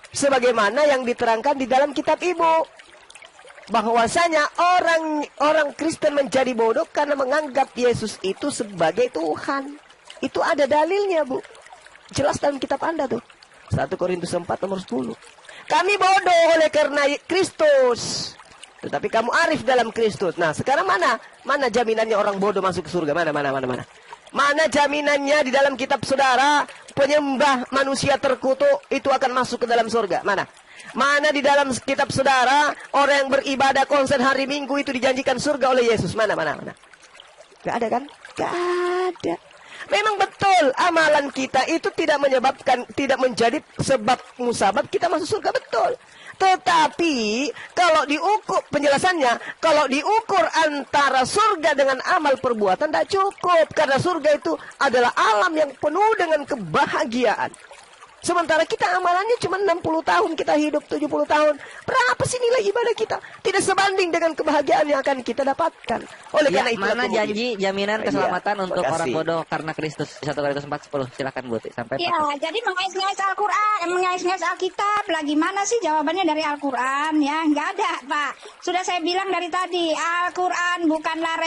Sebagaimana yang diterangkan di dalam kitab Ibu, bahwasanya orang Kristen menjadi bodoh karena menganggap Yesus itu sebagai Tuhan. Itu ada dalilnya, Bu. Jelas dalam kitab Anda tuh. 1 Korintus 4 nomor 10. Kami bodoh oleh karena Kristus, tetapi kamu arif dalam Kristus. Nah, sekarang mana jaminannya orang bodoh masuk ke surga? Mana jaminannya di dalam kitab saudara penyembah manusia terkutuk itu akan masuk ke dalam surga? Mana di dalam kitab saudara orang yang beribadah konser hari Minggu itu dijanjikan surga oleh Yesus? Mana? Gak ada kan? Gak ada. Memang betul amalan kita itu tidak menjadi sebab musabab kita masuk surga, betul. Tetapi kalau diukur penjelasannya, kalau diukur antara surga dengan amal perbuatan tidak cukup, karena surga itu adalah alam yang penuh dengan kebahagiaan. Sementara kita amalannya cuma 60 tahun, kita hidup 70 tahun. Berapa sih nilai ibadah kita? Tidak sebanding dengan kebahagiaan yang akan kita dapatkan. Oleh karena itu, mana janji jaminan keselamatan untuk makasih. orang bodoh karena Kristus? 1 Korintus 4:10. Silakan Bu Ti, sampai. Ya, jadi mengais-ngais Al-Quran, mengais-ngais Alkitab. Lagi mana sih jawabannya dari Al-Quran? Ya, nggak ada, Pak. Sudah saya bilang dari tadi, Al-Quran bukanlah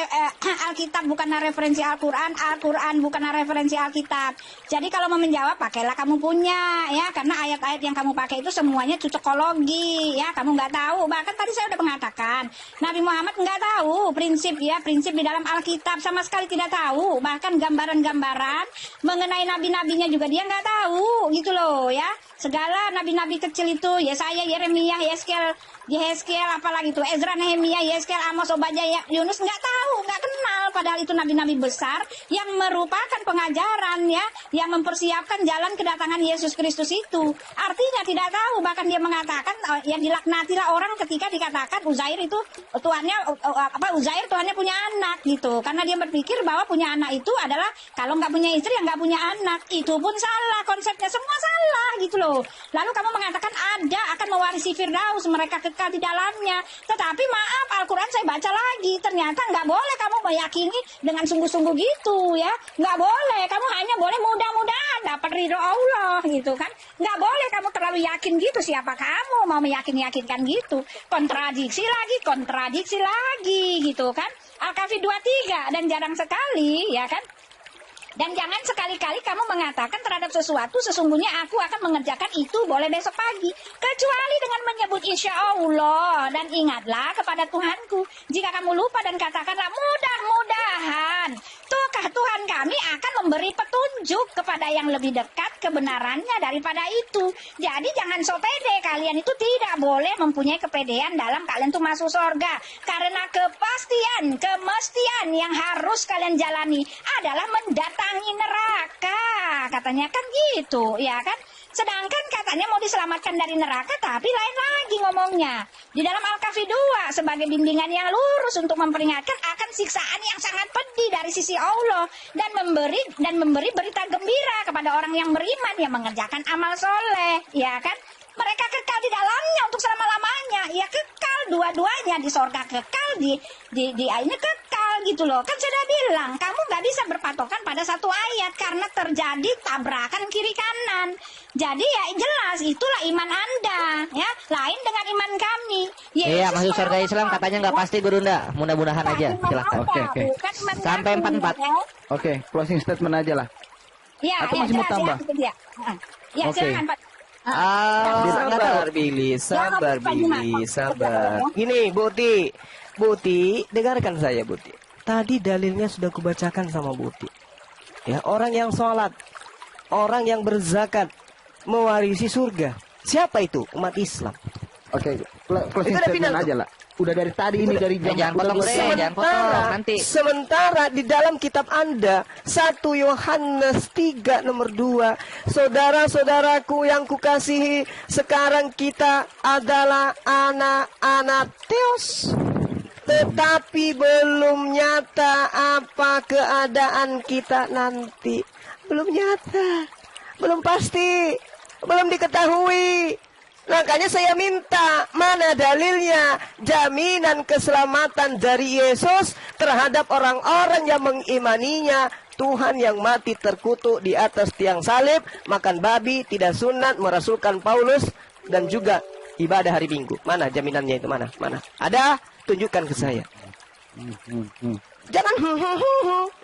Alkitab bukanlah referensi Al-Quran, Al-Quran bukanlah referensi Alkitab. Jadi kalau mau menjawab, pakailah kamu punya. Ya, karena ayat-ayat yang kamu pakai itu semuanya cocokologi, ya, kamu nggak tahu. Bahkan tadi saya udah mengatakan, Nabi Muhammad nggak tahu prinsip di dalam Alkitab, sama sekali tidak tahu. Bahkan gambaran-gambaran mengenai nabi-nabinya juga dia nggak tahu, gitu loh, ya. Segala nabi-nabi kecil itu, Yesaya, Yeremia, Yehezkiel, apalagi itu, Ezra, Nehemia, Yeskel, Amos, Obadiah, Yunus, nggak tahu, nggak kenal. Padahal itu nabi-nabi besar yang merupakan pengajaran, ya, yang mempersiapkan jalan kedatangan Yesus Kristus itu. Artinya tidak tahu, bahkan dia mengatakan yang dilaknatilah orang ketika dikatakan Uzair itu Uzair Tuhannya punya anak, gitu. Karena dia berpikir bahwa punya anak itu adalah kalau nggak punya istri ya nggak punya anak. Itu pun salah, konsepnya semua salah, gitu loh. Lalu kamu mengatakan ada akan mewarisi Firdaus, mereka kekal di dalamnya. Tetapi maaf, Al-Quran saya baca lagi, ternyata nggak boleh kamu meyakini dengan sungguh-sungguh gitu, ya. Nggak boleh, kamu hanya boleh mudah-mudahan dapat ridho Allah, gitu kan. Nggak boleh kamu terlalu yakin gitu. Siapa kamu mau meyakinkan gitu? Kontradiksi lagi, gitu kan. Al-Kahfi 23, dan jarang sekali, ya kan. Dan jangan sekali-kali kamu mengatakan terhadap sesuatu, sesungguhnya aku akan mengerjakan itu boleh besok pagi. Kecuali dengan menyebut insya Allah. Dan ingatlah kepada Tuhanku. Jika kamu lupa dan katakanlah mudah-mudahan, tuhkah Tuhan kami akan memberi petunjuk kepada yang lebih dekat kebenarannya daripada itu. Jadi jangan so pede. Kalian itu tidak boleh mempunyai kepedean dalam kalian tuh masuk surga. Karena kemestian yang harus kalian jalani adalah mendatangi neraka. Katanya kan gitu, ya kan? Sedangkan katanya mau diselamatkan dari neraka, tapi lain lagi ngomongnya. Di dalam Al-Kahfi 2 sebagai bimbingan yang lurus untuk memperingatkan akan siksaan yang sangat pedih dari sisi Allah dan memberi berita gembira kepada orang yang beriman yang mengerjakan amal soleh, ya kan? Mereka kekal di dalamnya untuk selama-lamanya. Ya kekal dua-duanya, di sorga kekal, di ini kekal, gitu loh. Kan sudah bilang, kamu nggak bisa berpatokan pada satu ayat karena terjadi tabrakan kiri kanan. Jadi ya jelas itulah iman Anda, ya, lain dengan iman kami. Iya, masuk surga Islam katanya nggak pasti, Gurunda. Mudah-mudahan aja. Silakan. Oke. Sampai 44. Oke, closing statement aja lah. Ya, atau masih mau tambah? Ya, silakan Pak. Sabar Billy. Gini, Buti, dengarkan saya, Buti. Tadi dalilnya sudah kubacakan sama Buti. Ya, orang yang sholat, orang yang berzakat, mewarisi surga. Siapa itu? Umat Islam. Oke, closing statement aja lah. Udah dari tadi ini dari jam Sementara di dalam kitab Anda 1 Yohanes 3 nomor 2, saudara-saudaraku yang kukasihi, sekarang kita adalah anak-anak Theos, tetapi belum nyata apa keadaan kita nanti. Belum nyata, belum pasti, belum diketahui. Makanya saya minta, mana dalilnya jaminan keselamatan dari Yesus terhadap orang-orang yang mengimaninya Tuhan yang mati terkutuk di atas tiang salib, makan babi, tidak sunat, merasulkan Paulus, dan juga ibadah hari Minggu. Mana jaminannya itu? Mana? Ada? Tunjukkan ke saya. Jangan,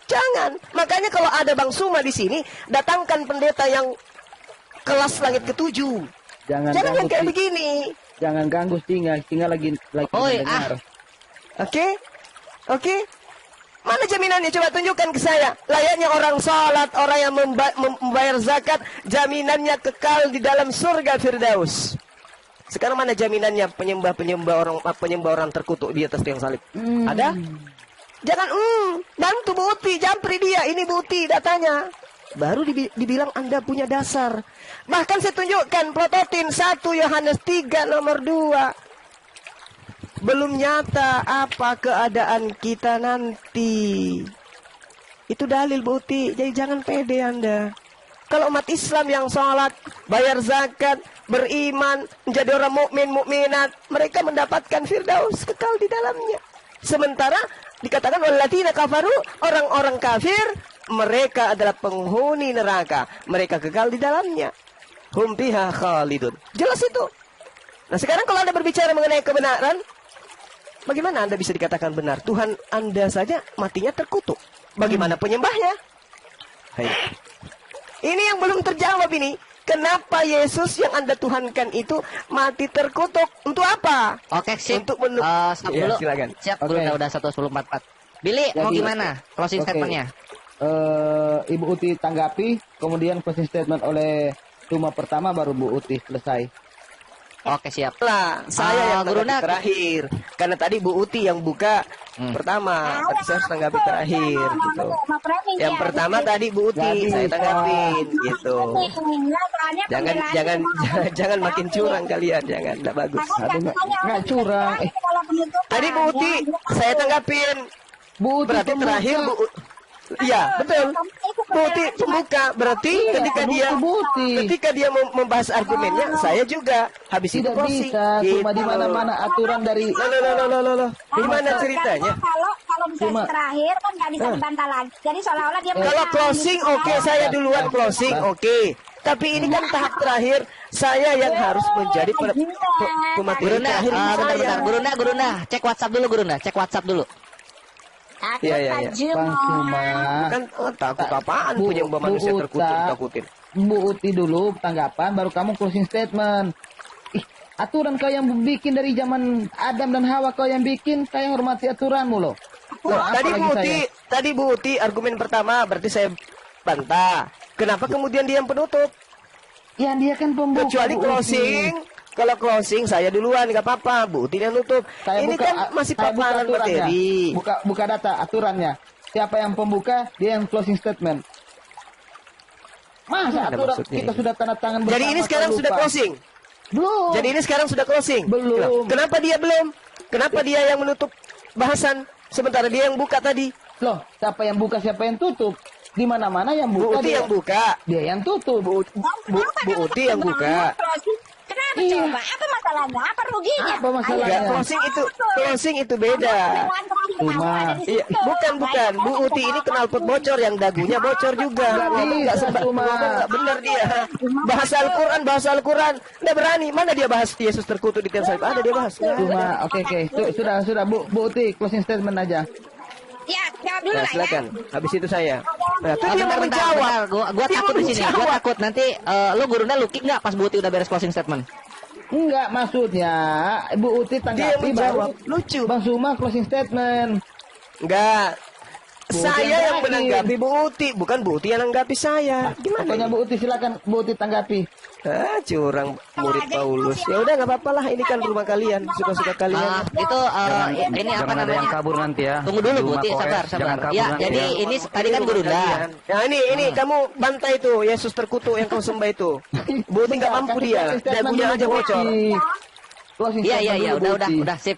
jangan. Makanya kalau ada Bang Suma di sini, datangkan pendeta yang kelas langit ketujuh. Jangan yang kayak ganggu, begini. jangan ganggu Singa lagi Oi, mendengar. Oke. Mana jaminannya? Coba tunjukkan ke saya. Layaknya orang salat, orang yang membayar zakat, jaminannya kekal di dalam surga Firdaus. Sekarang mana jaminannya penyembah orang terkutuk di atas tiang salib? Ada? Jangan bantu Bu Uti, jampri dia. Ini Bu Uti datanya. Baru dibilang Anda punya dasar. Bahkan saya tunjukkan plototin 1 Yohanes 3 nomor 2. Belum nyata apa keadaan kita nanti. Itu dalil Bu Uti. Jadi jangan pede Anda. Kalau umat Islam yang sholat, bayar zakat, beriman, menjadi orang mukminat, mereka mendapatkan Firdaus kekal di dalamnya. Sementara dikatakan walladzina kafaru, orang-orang kafir, mereka adalah penghuni neraka, mereka kekal di dalamnya. Hum fiha khalidun. Jelas itu. Nah, sekarang kalau Anda berbicara mengenai kebenaran, bagaimana Anda bisa dikatakan benar? Tuhan Anda saja matinya terkutuk. Bagaimana penyembahnya? Hai. Ini yang belum terjawab ini. Kenapa Yesus yang Anda tuhankan itu mati terkutuk? Untuk apa? Oke, sip. Untuk Stop Ya, dulu. silakan. Siap, Oke. udah 1:44. Billy, mau Jadi, gimana? Closing oke. statementnya. Ibu Uti tanggapi, kemudian closing statement oleh Suma pertama, baru Bu Uti selesai. Oke, siap. Lah, saya yang Guru tanggapi Nak. terakhir. Karena tadi Bu Uti yang buka pertama, tapi saya harus tanggapi terakhir gitu. Yang pertama tadi Bu Uti, Jadi, saya tanggapin gitu. Jangan makin curang kalian, jangan, enggak bagus. Aduh, nggak curang. Tadi Bu Uti, saya tanggapin. Bu Uti Berarti pembuka. terakhir Bu Iya, betul. Bu Uti pembuka, berarti ketika dia membahas argumennya, saya juga habis itu Tidak closing. bisa, cuma di Gitu. mana-mana aturan dari Loh. Gimana ceritanya? Kalau misalnya terakhir kan nggak bisa dibantah lagi. Jadi seolah-olah dia Kalau menang, closing gitu. oke, saya duluan closing oke. Tapi ini kan tahap terakhir, saya yang harus menjadi pemateri Gurunda, terakhir ini saya. bentar. Gurunda, cek WhatsApp dulu, Gurunda. Cek WhatsApp dulu. Takut Iya. tajam. Bang Suma. Kan takut apaan Bu- punya manusia Bu terkutuk Uta. takutin. Bu Uti dulu tanggapan, baru kamu closing statement. Aturan kau yang bikin dari zaman Adam dan Hawa, kau yang bikin, saya hormati aturanmu loh. Loh, Apa lagi saya? tadi Bu Uti argumen pertama berarti saya bantah. Kenapa kemudian dia yang penutup? Ya dia kan pembuka. Kecuali Bu Uti. closing. Kalau closing saya duluan nggak apa-apa. Bu Uti yang nutup. Saya Ini buka- kan masih saya buka paparan aturannya. materi. Buka data aturannya. Siapa yang pembuka, dia yang closing statement. Masa Ada aturan maksudnya kita ini. sudah tanda tangan Jadi bersama, ini sekarang kau sudah lupa? closing. Belum. Jadi ini sekarang sudah closing. Belum. Kenapa dia belum? Kenapa dia yang menutup bahasan sementara dia yang buka tadi? Loh, siapa yang buka, siapa yang tutup? Di mana-mana yang Bu buka Uti dia, yang buka. dia yang tutup. Bu Uti yang buka. Kenapa Iya. coba? Apa masalahnya? Apa ruginya? Apa masalahnya? Enggak, closing itu beda. Iya, bukan. Bu Uti ini knalpot bocor yang dagunya bocor juga. Nggak Ngomong bisa, sempat Cuma. nggak benar dia. Bahasa Al-Quran. Nggak berani. Mana dia bahas Yesus terkutuk di tiang salib? Ada dia bahas. Cuma oke. Sudah Bu Uti closing statement aja. Ya, jawab dulu Nah, lah ya. silakan. Habis itu saya. Nah, itu dia mau Bentar. menjawab. Gua Dia takut mau di sini. Gua menjawab. takut nanti lu Gurunda lu kick nggak pas Bu Uti udah beres closing statement. Enggak, maksudnya Bu Uti Dia yang tanggapi menjawab. baru Lucu. Bang Suma closing statement. Enggak. Bu Uti Saya yang yang terakhir. menanggapi Bu Uti, bukan Bu Uti yang menanggapi saya. Gimana? Pokoknya ini? Bu Uti silakan Bu Uti tanggapi. Curang murid Paulus. Ya udah nggak apa-apa lah, ini kan rumah kalian, suka-suka kalian. Itu ini apa Jangan ada yang namanya? kabur nanti ya. Tunggu dulu, Di rumah Buti, Koes, sabar. Jangan kabur Ya, nanti jadi ya. ini tadi kan Gurunda. Nah ini kamu bantai itu Yesus terkutuk yang kau sembah itu. Bu Uti nggak mampu dia, dagunya aja bocor. Closing Iya, statement dulu, Bu Uti. udah, sip.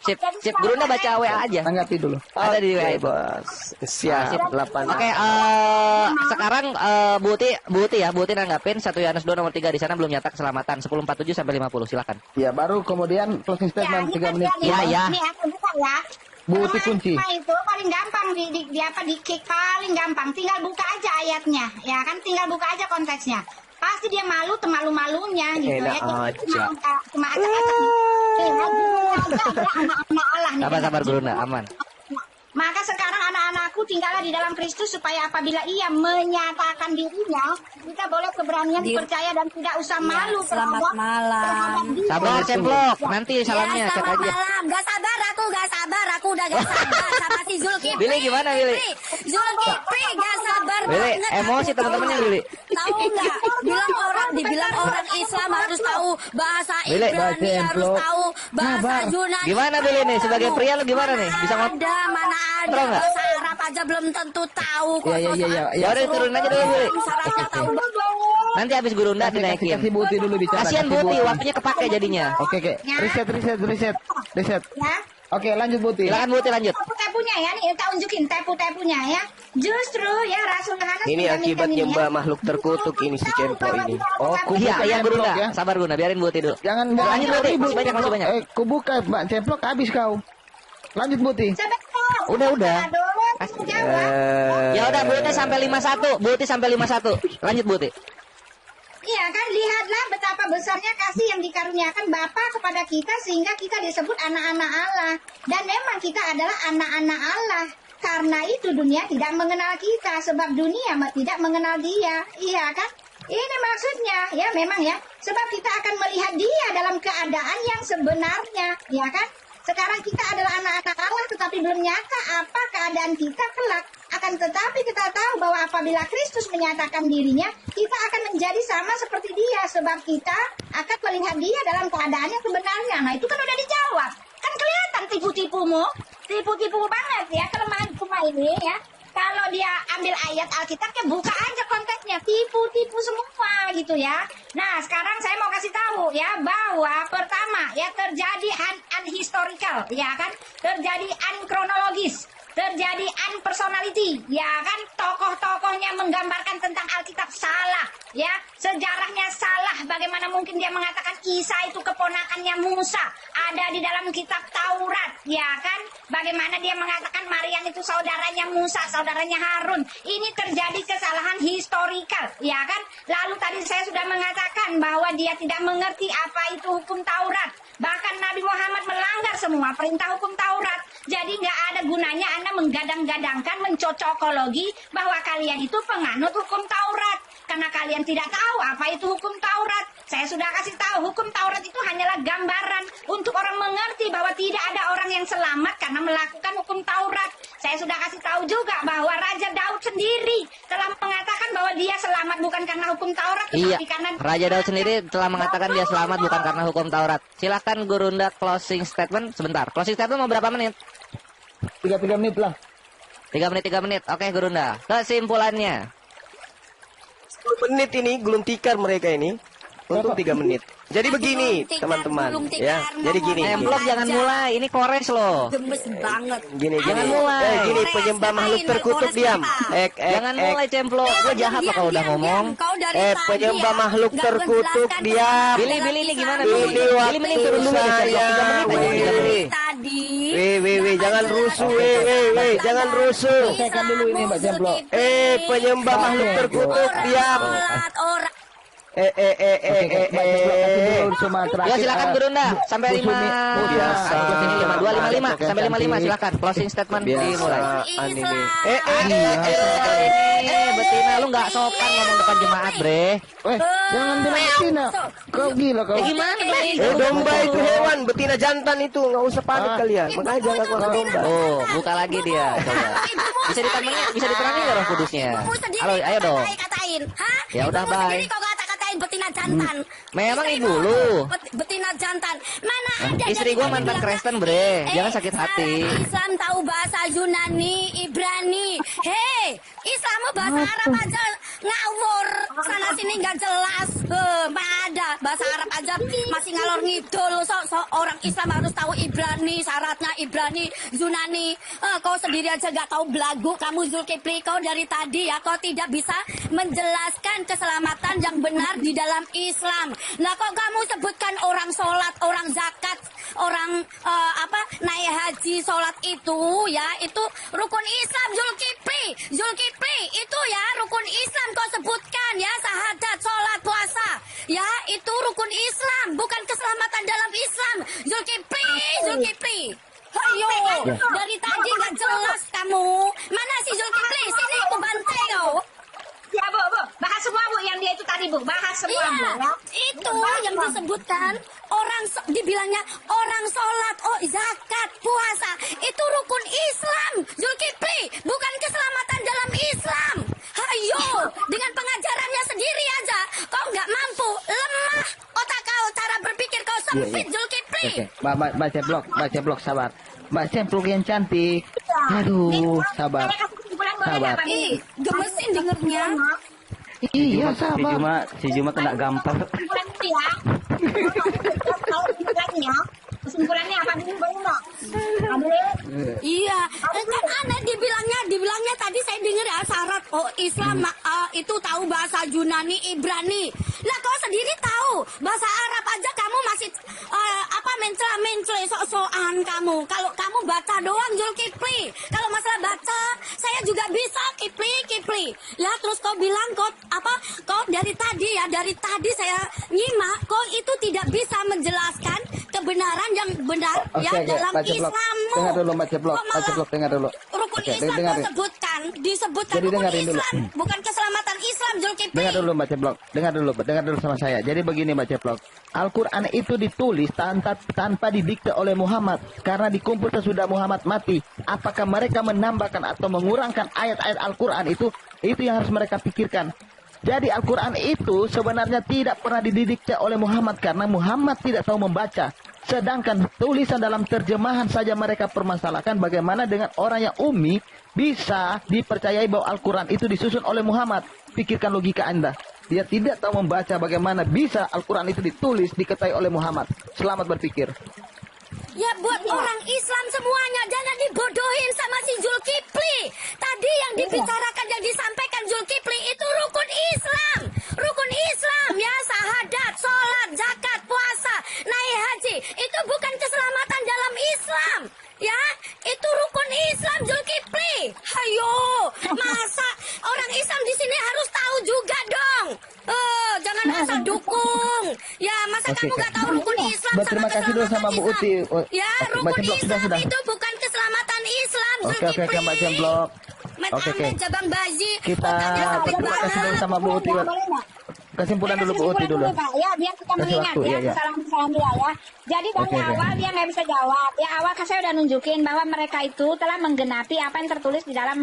Gurunda baca WA aja. Tanggapi dulu. Ada di WA Oke, itu. bos. Siap, 8. Oke, sekarang Bu Uti nanggapin 1 Yohanes 2 nomor 3 di sana belum nyata keselamatan 10:47 sampai 50. Silakan. Ya, baru kemudian closing statement 3 menit. Ya. Ini aku buka ya. Bu Uti kunci. Semua itu paling gampang di kick paling gampang. Tinggal buka aja ayatnya. Ya kan tinggal buka aja konteksnya. pasti dia malu temalu-malunya gitu Enak ya. Jadi aja. cuma acak-acak anak-anak Allah nih. Sabar Gurunda, aman. Maka sekarang anak-anakku tinggallah di dalam Kristus supaya apabila ia menyatakan dirinya, kita boleh keberanian percaya dan tidak usah malu Selamat malam. Sabar Cemplok, nanti salamnya Ya, cek selamat aja. malam. Gak sabar aku udah gak sabar sama si Zulkifli. Billy gimana, Billy? Zulkifli gak sabar Billy, banget. emosi teman-temannya, Billy. Tahu nggak? Dibilang orang Islam harus tahu bahasa Billy, Ibrani, harus tahu bahasa Yunani. Gimana Billy nih, sebagai pria lu gimana nih? Bisa ngomong? Mana ada Tahu nggak? bahasa Arab aja belum tentu tahu kok. Iya. Ya udah turun aja dulu, Billy. Syaratnya tahu. Nanti habis Gurunda Kasih dinaikin. Buti dulu bicara. Kasihan kasih Buti, waktunya kepake jadinya. Oke. Riset. ya. Oke, lanjut Buti. Silakan Buti lanjut. Tepu-tepunya ya, nih kita unjukin tepu-tepunya ya. Justru ya Rasul Yohanes Ini menjaminkan akibat ini, ya. nyembah makhluk terkutuk ini si Cemplo ini. Oh, Iya, kubuka iya Gurunda. Cemplok ya. Sabar Gurunda, biarin Buti dulu. Jangan Lanjut Buti, masih banyak, masih banyak. kubuka Mbak Cemplok habis kau. Lanjut Buti. Sebentar. Udah. Aduh, jawab. Ya udah Buti sampai 51. Buti sampai 51. Lanjut Buti. Iya kan, lihatlah betapa besarnya kasih yang dikaruniakan Bapa kepada kita sehingga kita disebut anak-anak Allah. Dan memang kita adalah anak-anak Allah. Karena itu dunia tidak mengenal kita sebab dunia tidak mengenal Dia. Iya kan? Ini maksudnya, ya memang ya. Sebab kita akan melihat Dia dalam keadaan yang sebenarnya, ya kan? Sekarang kita adalah anak-anak Allah tetapi belum nyata apa keadaan kita kelak. Akan tetapi kita tahu bahwa apabila Kristus menyatakan dirinya, kita akan menjadi sama seperti Dia sebab kita akan melihat Dia dalam keadaan yang sebenarnya. Nah, itu kan udah dijawab. Kan kelihatan tipu-tipumu. Tipu-tipu banget ya kelemahan cuma ini ya. Kalau dia ambil ayat Alkitabnya, buka aja konteksnya, tipu-tipu semua gitu ya. Nah, sekarang saya mau kasih tahu ya bahwa pertama ya terjadi unhistorical, ya kan? Terjadi unkronologis, terjadi unpersonality, ya kan? Tokoh-tokohnya menggambarkan tentang Alkitab salah, ya. Sejarahnya salah. Bagaimana mungkin dia mengatakan Isa itu keponakannya Musa, ada di dalam kitab Taurat, ya kan? Bagaimana dia mengatakan Maryam itu saudaranya Musa, saudaranya Harun. Ini terjadi kesalahan historikal, ya kan? Lalu tadi saya sudah mengatakan bahwa dia tidak mengerti apa itu hukum Taurat. Bahkan Nabi Muhammad melanggar semua perintah hukum Taurat. Jadi nggak ada gunanya Anda menggadang-gadangkan, mencocokologi bahwa kalian itu penganut hukum Taurat. Karena kalian tidak tahu apa itu hukum Taurat. Saya sudah kasih tahu hukum Taurat itu hanyalah gambaran untuk orang mengerti bahwa tidak ada orang yang selamat karena melakukan hukum Taurat. Saya sudah kasih tahu juga bahwa Raja Daud sendiri telah mengatakan bahwa dia selamat bukan karena hukum Taurat, Iya, tetapi karena Raja Daud sendiri telah mengatakan dia selamat bukan karena hukum Taurat. Silakan Gurunda closing statement sebentar. Closing statement mau berapa menit? 3 menit lah. 3 menit. Oke Gurunda. Kesimpulannya. 10 menit ini gulung tikar mereka ini. Untuk 3 menit. Jadi begini, Gulung tikar, teman-teman, gulung tikar, ya. Jadi gini. ngomong. Emplok jangan mulai, ini kores loh. Gemes banget. Gini, Jangan gini. mulai. Gini, penyembah makhluk terkutuk diam. Jangan mulai Cemplok. Gue jahat loh kalau udah ngomong. Penyembah makhluk terkutuk diam. Billy ini gimana Ini Billy? waktu Billy mending turun dulu deh Cemplok. 3 menit aja, 3 menit. Tadi. Weh, jangan rusuh, weh, jangan rusuh. Selesaikan dulu ini Mbak Cemplok. Penyembah makhluk terkutuk diam. Orang Ya silakan Gurunda sampai 5. Biasa. Ini 5255 sampai 55 silakan closing statement dimulai. Anime. Betina lu nggak sopan ngomong depan jemaat, Bre. Jangan bilang betina. Kau gila kau. Ya gimana dong? Domba itu hewan, betina jantan itu, nggak usah panik kalian. Makanya jangan keluar domba. Oh, buka lagi dia. Coba. Bisa diterangi nggak Roh Kudusnya? Halo, ayo dong. Katain, hah? Ya udah, Ibumu bye. sendiri kok kata-katain betina jantan. Memang Istrimu ibu lu. Betina jantan. Mana ada Istri dari gua tadi mantan bilang, Kristen, Bre. Jangan sakit hati. Orang Islam tahu bahasa Yunani, Ibrani. Hei, Islam bahasa Arab aja ngawur. Sana sini nggak jelas. Ada bahasa Arab aja masih ngalor ngidul. So orang Islam harus tahu Ibrani, syaratnya Ibrani, Yunani. Kau sendiri aja nggak tahu belagu. Kamu Zulkifli, kau dari tadi ya kau tidak bisa menjelaskan keselamatan yang benar di dalam Islam. Nah kok kamu sebutkan orang sholat, orang zakat, orang naik haji sholat itu ya itu rukun Islam. Zulkifli itu ya rukun Islam kau sebutkan ya, syahadat, sholat, puasa ya itu rukun Islam, bukan keselamatan dalam Islam. Zulkifli. Ayo, dari tadi nggak jelas kamu. Mana si Zulkifli? Sini aku bantai kau. Ya Bu, bahas semua Bu yang dia itu tadi Bu, bahas semua Bu. Iya, Ya. itu yang disebutkan dibilangnya orang sholat, zakat, puasa itu rukun Islam. Zulkifli, bukan keselamatan dalam Islam. Ayo, dengan pengajarannya sendiri aja, kau nggak mampu, lemah otak kau, cara berpikir kau sempit, Zulkifli. Oke, baca blog, sabar. Mbak Cemplung yang cantik. Aduh, sabar. Saya kasih kesimpulan boleh Sabar. nggak, Pak? Ih, gemesin dengernya. Iya, sabar. Si Juma kena gampar. Kesimpulan itu ya. Kalau kesimpulannya, kesimpulannya apa dulu boleh nggak? Iya, kan aneh dibilangnya tadi saya dengar ya syarat Islam itu tahu bahasa Yunani, Ibrani. Lah kau sendiri tahu bahasa Arab aja kamu masih mencela-mencela sok-sokan kamu. Kalau kamu baca doang Zulkifli. Kalau masalah baca saya juga bisa Kifli. Lah terus kau bilang kau dari tadi saya nyimak kau itu tidak bisa menjelaskan kebenaran yang benar ya dalam baca blog. Islammu. Dengar dulu baca blog, dengar dulu. Rukun Oke, Islam dengerin. disebutkan Jadi rukun dengerin dulu. Islam, bukan keselamatan Islam Zulkifli. Dengar dulu baca blog, dengar dulu sama saya. Jadi begini baca blog. Al-Quran itu ditulis tanpa didikte oleh Muhammad karena dikumpul sesudah Muhammad mati. Apakah mereka menambahkan atau mengurangkan ayat-ayat Al-Quran itu yang harus mereka pikirkan. Jadi Al-Quran itu sebenarnya tidak pernah didikte oleh Muhammad karena Muhammad tidak tahu membaca. Sedangkan tulisan dalam terjemahan saja mereka permasalahkan bagaimana dengan orang yang ummi bisa dipercayai bahwa Al-Quran itu disusun oleh Muhammad. Pikirkan logika Anda. Dia tidak tahu membaca bagaimana bisa Al-Quran itu ditulis diketahui oleh Muhammad. Selamat berpikir. Ya buat orang Islam semuanya jangan dibodohin sama si Zulkifli. Tadi yang dibicarakan yang disampaikan Zulkifli itu rukun Islam. Rukun Islam ya syahadat, sholat, zakat, puasa, naik haji. Itu bukan keselamatan dalam Islam. Ya, itu rukun Islam Zulkifli. Hayo, masa orang Islam di sini harus tahu juga dong. Jangan asal dukung. Ya, masa kamu nggak tahu rukun Islam sama Terima kasih dulu sama Bu Uti. Ya, rukun Islam itu bukan keselamatan Islam Zulkifli. Oke, Mbak Cemplok. Oke. Jabang Bazi. Kita terima kasih dulu sama Bu Uti. Boleh nggak? Kesimpulan dulu Bu Uti dulu. Pak. Ya, biar kita Kasih mengingat waktu, ya, iya. kesalahan dia ya. Jadi dari Oke. awal dia nggak bisa jawab. Ya awal kan saya udah nunjukin bahwa mereka itu telah menggenapi apa yang tertulis di dalam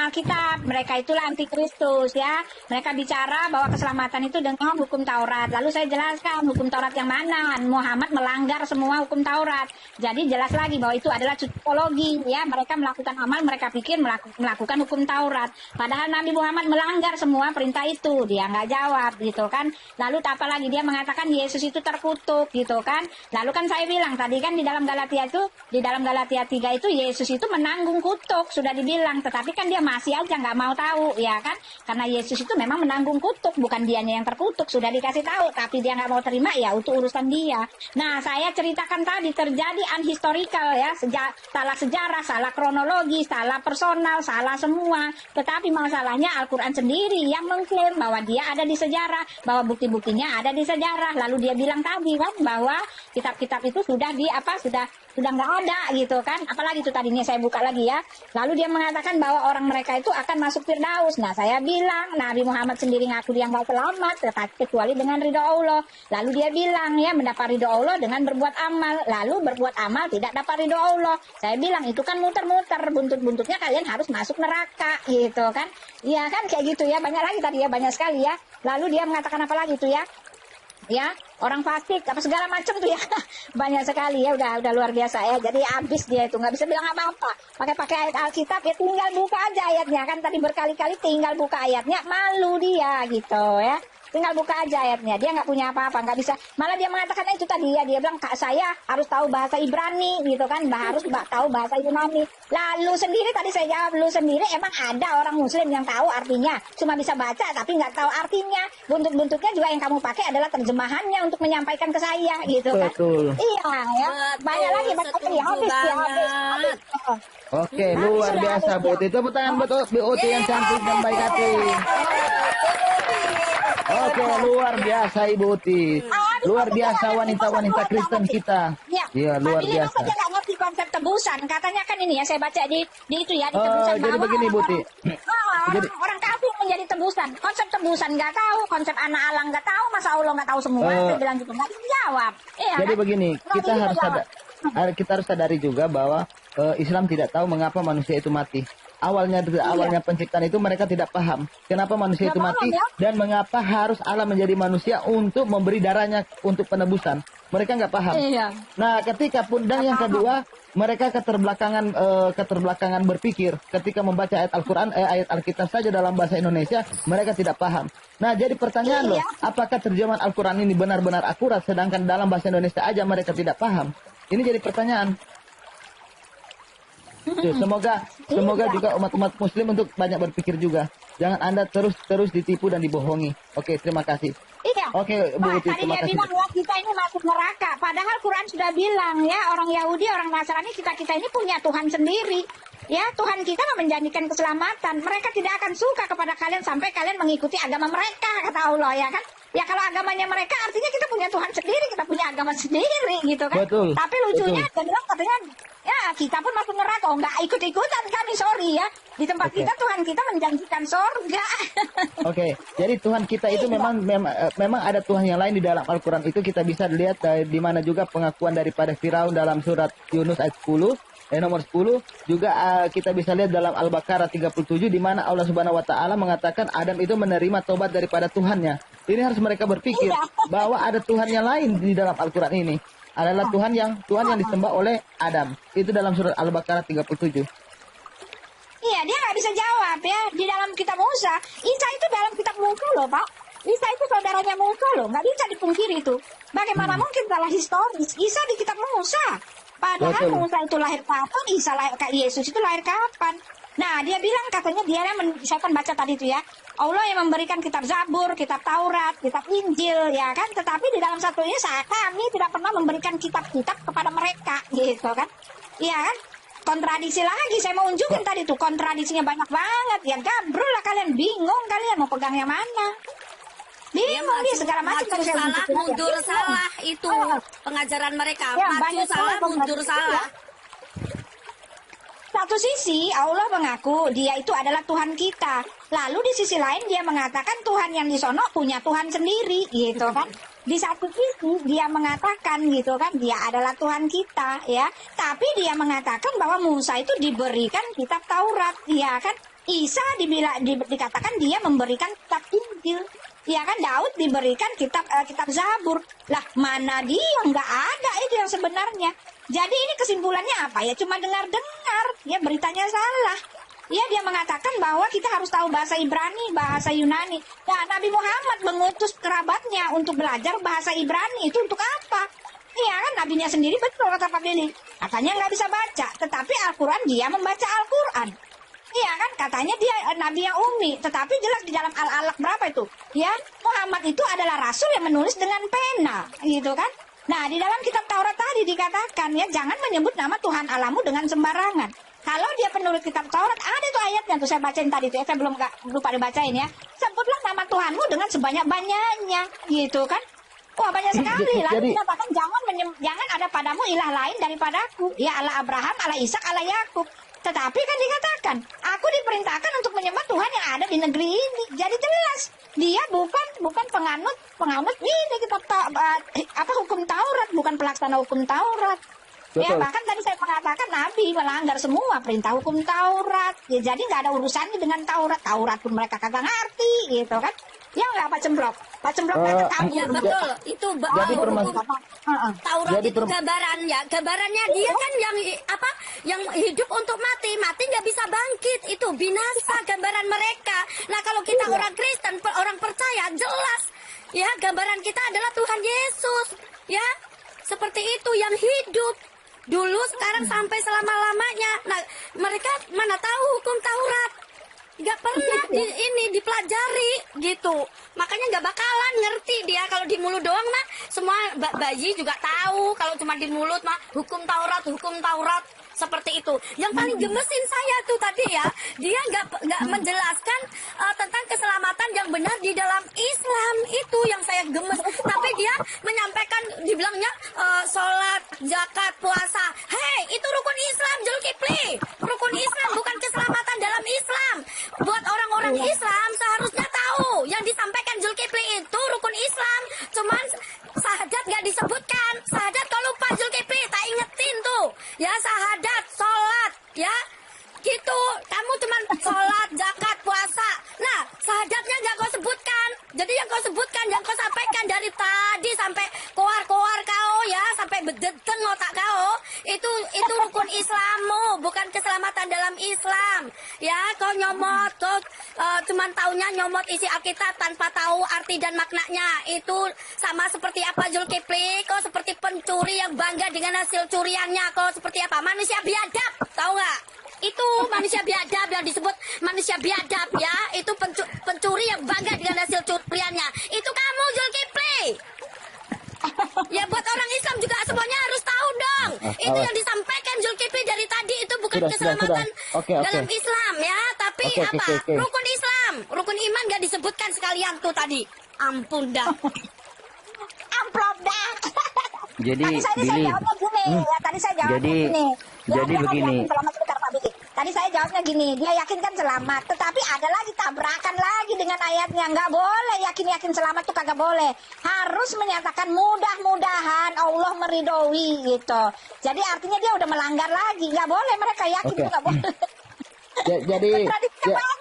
Alkitab. Mereka itulah antikristus ya. Mereka bicara bahwa keselamatan itu dengan hukum Taurat. Lalu saya jelaskan hukum Taurat yang mana. Muhammad melanggar semua hukum Taurat. Jadi jelas lagi bahwa itu adalah cocokologi ya. Mereka melakukan amal, mereka pikir melakukan hukum Taurat. Padahal Nabi Muhammad melanggar semua perintah itu. Dia nggak jawab gitu kan. Lalu apalagi dia mengatakan Yesus itu terkutuk gitu kan. Lalu kan saya bilang tadi kan di dalam Galatia 3 itu Yesus itu menanggung kutuk sudah dibilang, tetapi kan dia masih aja nggak mau tahu ya kan, karena Yesus itu memang menanggung kutuk, bukan dianya yang terkutuk, sudah dikasih tahu tapi dia nggak mau terima, ya itu urusan dia. Nah saya ceritakan tadi terjadi unhistorical ya, salah sejarah, salah kronologi, salah personal, salah semua, tetapi masalahnya Al-Quran sendiri yang mengklaim bahwa dia ada di sejarah, bahwa bukti-buktinya ada di sejarah. Lalu dia bilang tadi kan bahwa kitab-kitab itu sudah nggak ada gitu kan. Apalagi itu tadinya saya buka lagi ya. Lalu dia mengatakan bahwa orang mereka itu akan masuk Firdaus. Nah saya bilang Nabi Muhammad sendiri ngaku dia nggak selamat kecuali dengan ridho Allah. Lalu dia bilang ya mendapat ridho Allah dengan berbuat amal. Lalu berbuat amal tidak dapat ridho Allah. Saya bilang itu kan muter-muter, buntut-buntutnya kalian harus masuk neraka gitu kan. Iya kan kayak gitu ya, banyak lagi tadi ya, banyak sekali ya. Lalu dia mengatakan apa lagi tuh ya? Ya, orang fasik apa segala macam tuh ya. Banyak sekali ya, udah luar biasa ya. Jadi habis dia itu nggak bisa bilang apa-apa. Pakai ayat Alkitab ya, tinggal buka aja ayatnya kan, tadi berkali-kali tinggal buka ayatnya, malu dia gitu ya. Tinggal buka aja ayatnya. Dia nggak punya apa-apa, nggak bisa. Malah dia mengatakan itu tadi ya, dia bilang kak saya harus tahu bahasa Ibrani gitu kan, harus tahu bahasa Yunani. Lalu sendiri tadi saya jawab, lu sendiri emang ada orang Muslim yang tahu artinya, cuma bisa baca tapi nggak tahu artinya. Buntut-buntutnya juga yang kamu pakai adalah terjemahannya untuk menyampaikan ke saya gitu kan. Betul. Iya ya. Banyak lagi, banyak lagi. Habis ya, habis. Oke, luar biasa Bu Uti. Tepuk tangan buat Bu Uti yang cantik dan baik hati. Oke, luar biasa Ibu Uti. Luar biasa wanita-wanita Kristen kita. Iya, luar Tapi biasa. dia nggak ngerti konsep tebusan. Katanya kan ini ya, saya baca di itu ya, di tebusan Jadi bahwa begini, Bu Uti. orang kafir menjadi tebusan. Konsep tebusan nggak tahu, konsep anak Allah nggak tahu, masa Allah nggak tahu semua. Saya bilang gitu, nggak dijawab. Iya, Jadi kan? begini, kita harus kita harus sadari juga bahwa Islam tidak tahu mengapa manusia itu mati. Awalnya penciptaan itu mereka tidak paham kenapa manusia itu mati dan mengapa harus Allah menjadi manusia untuk memberi darahnya untuk penebusan. Mereka nggak paham. Iya. Nah, ketika pun dan yang kedua, mereka keterbelakangan berpikir ketika membaca ayat Al-Qur'an, ayat Alkitab saja dalam bahasa Indonesia, mereka tidak paham. Nah, jadi pertanyaan loh, apakah terjemahan Al-Qur'an ini benar-benar akurat sedangkan dalam bahasa Indonesia aja mereka tidak paham? Ini jadi pertanyaan. Tuh, semoga juga umat-umat Muslim untuk banyak berpikir juga. Jangan Anda terus ditipu dan dibohongi. Oke, terima kasih. Iya. Oke, Bu Uti, Tadi terima dia kasih. bilang ya kita ini masuk neraka. Padahal Quran sudah bilang ya, orang Yahudi, orang Nasrani, kita ini punya Tuhan sendiri. Ya, Tuhan kita menjanjikan keselamatan. Mereka tidak akan suka kepada kalian sampai kalian mengikuti agama mereka, kata Allah ya kan. Ya kalau agamanya mereka artinya kita punya Tuhan sendiri, kita punya agama sendiri gitu kan. Betul, Tapi lucunya dia bilang katanya ya kita pun masuk neraka. Oh, nggak ikut-ikutan kami, sorry ya. Di tempat kita Tuhan kita menjanjikan surga. Oke, jadi Tuhan kita itu memang ada Tuhan yang lain di dalam Al-Quran itu kita bisa lihat di mana juga pengakuan daripada Firaun dalam surat Yunus ayat 10, nomor 10 juga kita bisa lihat dalam Al-Baqarah 37 di mana Allah Subhanahu wa taala mengatakan Adam itu menerima tobat daripada Tuhannya. Ini harus mereka berpikir bahwa ada Tuhan yang lain di dalam Al-Quran ini. Adalah Tuhan yang disembah oleh Adam. Itu dalam surat Al-Baqarah 37. Iya, dia nggak bisa jawab ya. Di dalam kitab Musa, Isa itu dalam kitab Musa loh, Pak. Isa itu saudaranya Musa loh, nggak bisa dipungkiri itu. Bagaimana mungkin salah historis? Isa di kitab Musa. Padahal Betul. Musa itu lahir kapan, Isa lahir, Yesus itu lahir kapan. Nah, dia bilang katanya dia yang saya kan baca tadi itu ya. Allah yang memberikan kitab Zabur, kitab Taurat, kitab Injil, ya kan. Tetapi di dalam satunya kami tidak pernah memberikan kitab-kitab kepada mereka, gitu kan. Iya kan? Kontradiksi lagi, saya mau unjukin tadi tuh kontradisinya banyak banget. Ya gabrol lah kalian, bingung kalian mau pegang yang mana. Bingung dia segala macam maju saya salah, unjukin aja. mundur Bingung. salah itu pengajaran mereka. Ya, Maju banyak salah, sekali mundur kontradiksi, salah. ya. Satu sisi Allah mengaku dia itu adalah Tuhan kita. Lalu di sisi lain dia mengatakan Tuhan yang di sono punya Tuhan sendiri gitu kan. Di satu sisi dia mengatakan gitu kan dia adalah Tuhan kita ya. Tapi dia mengatakan bahwa Musa itu diberikan kitab Taurat ya kan. Isa dikatakan dia memberikan kitab Injil. Ya kan Daud diberikan kitab Zabur. Lah mana dia nggak ada itu yang sebenarnya. Jadi ini kesimpulannya apa ya? Cuma dengar-dengar, ya beritanya salah. Ya dia mengatakan bahwa kita harus tahu bahasa Ibrani, bahasa Yunani. Nah Nabi Muhammad mengutus kerabatnya untuk belajar bahasa Ibrani itu untuk apa? Iya kan nabinya sendiri betul kata Pak Billy. Katanya nggak bisa baca, tetapi Al-Quran dia membaca Al-Quran. Iya kan katanya dia nabi yang ummi, tetapi jelas di dalam Al-Alaq berapa itu? Ya Muhammad itu adalah rasul yang menulis dengan pena, gitu kan? Nah, di dalam kitab Taurat tadi dikatakan ya jangan menyebut nama Tuhan Allahmu dengan sembarangan. Kalau dia penulis kitab Taurat ada tuh ayatnya tuh saya bacain tadi tuh, saya belum lupa dibacain ya. Sebutlah nama Tuhanmu dengan sebanyak-banyaknya, gitu kan? Wah banyak sekali. Lalu dikatakan jangan ada padamu ilah lain daripadaku. Ya Allah Abraham, Allah Ishak, Allah Yakub. Tetapi kan dikatakan, aku diperintahkan untuk menyembah Tuhan yang ada di negeri ini. Jadi jelas, dia bukan penganut ini kitab hukum Taurat, bukan pelaksana hukum Taurat. Betul. Ya bahkan tadi saya mengatakan Nabi melanggar semua perintah hukum Taurat. Ya, jadi nggak ada urusannya dengan Taurat. Taurat pun mereka kagak ngerti, gitu kan? Ya nggak Pak Cemplok? Pak Cemplok nggak tahu. Ya betul, itu Jadi Taurat Jadi itu gambarannya dia kan yang hidup untuk mati nggak bisa bangkit, itu binasa gambaran mereka. Nah kalau kita orang Kristen, orang percaya jelas Ya, gambaran kita adalah Tuhan Yesus. Ya, seperti itu yang hidup. Dulu, sekarang, sampai selama-lamanya. Nah, mereka mana tahu hukum Taurat. Nggak pernah ini dipelajari gitu. Makanya nggak bakalan ngerti dia. Kalau di mulut doang mah semua bayi juga tahu. Kalau cuma di mulut mah hukum Taurat seperti itu. Yang paling gemesin saya tuh tadi ya, dia nggak menjelaskan tentang keselamatan yang benar di dalam Islam, itu yang saya gemes. Tapi dia menyampaikan, dibilangnya sholat, zakat, puasa. Hei, itu rukun Islam, Zulkifli. Rukun Islam bukan keselamatan dalam Islam. Buat orang-orang Islam seharusnya tahu yang disampaikan Zulkifli itu rukun Islam. Cuman syahadat nggak disebutkan. Syahadat kalau lupa Zulkifli, tak ingetin tuh. Ya, syahadat, sholat, ya. Gitu. Kamu cuman sholat, zakat, puasa. Nah, syahadatnya nggak kau sebutkan. Jadi yang kau sebutkan, yang kau sampaikan dari tadi sampai koar-koar kau ya, sampai bedeteng otak kau, itu rukun Islammu, bukan keselamatan dalam Islam. Ya, kau nyomot, kau cuman taunya nyomot isi Alkitab tanpa tahu arti dan maknanya. Itu sama seperti apa Zulkifli? Kau seperti pencuri yang bangga dengan hasil curiannya. Kau seperti apa? Manusia biadab, tahu nggak? Itu manusia biadab yang disebut manusia biadab ya. Itu pencuri yang bangga dengan hasil curiannya. Itu kamu Zulkifli. Ya, buat orang Islam juga semuanya harus tahu dong. Itu yang disampaikan Zulkifli dari tadi itu bukan keselamatan dalam Islam ya, tapi rukun Islam, rukun iman gak disebutkan sekalian tuh tadi. Ampun dah. Amplop dah. Jadi Tadi saya jawabnya gini. Ya, tadi saya jawabnya gini. jadi begini. Selamat sebentar Pak Biki. Tadi saya jawabnya gini, dia yakin kan selamat, tetapi ada lagi tabrakan lagi dengan ayatnya. Nggak boleh yakin selamat tuh kagak boleh. Harus menyatakan mudah-mudahan Allah meridoi gitu. Jadi artinya dia udah melanggar lagi. Nggak boleh mereka yakin tuh nggak boleh.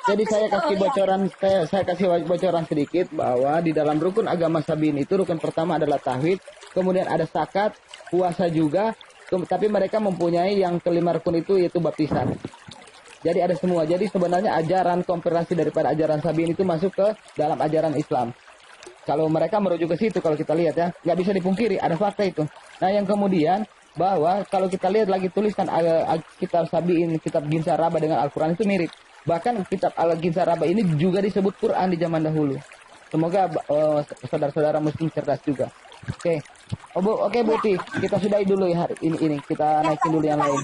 Jadi saya kasih bocoran, saya kasih bocoran sedikit bahwa di dalam rukun agama Sabiin itu rukun pertama adalah tauhid, kemudian ada zakat, puasa juga, tapi mereka mempunyai yang kelima rukun itu yaitu baptisan. Jadi ada semua. Jadi sebenarnya ajaran kompilasi daripada ajaran Sabiin itu masuk ke dalam ajaran Islam. Kalau mereka merujuk ke situ, kalau kita lihat ya, nggak bisa dipungkiri, ada fakta itu. Nah, yang kemudian bahwa kalau kita lihat lagi tuliskan kitab Sabiin, kitab Ginsa Raba dengan Al-Quran itu mirip. Bahkan kitab Ginsa Raba ini juga disebut Quran di zaman dahulu. Semoga saudara-saudara muslim cerdas juga. Oke, Buti, kita sudahi dulu ya hari ini. Kita naikin dulu yang lain.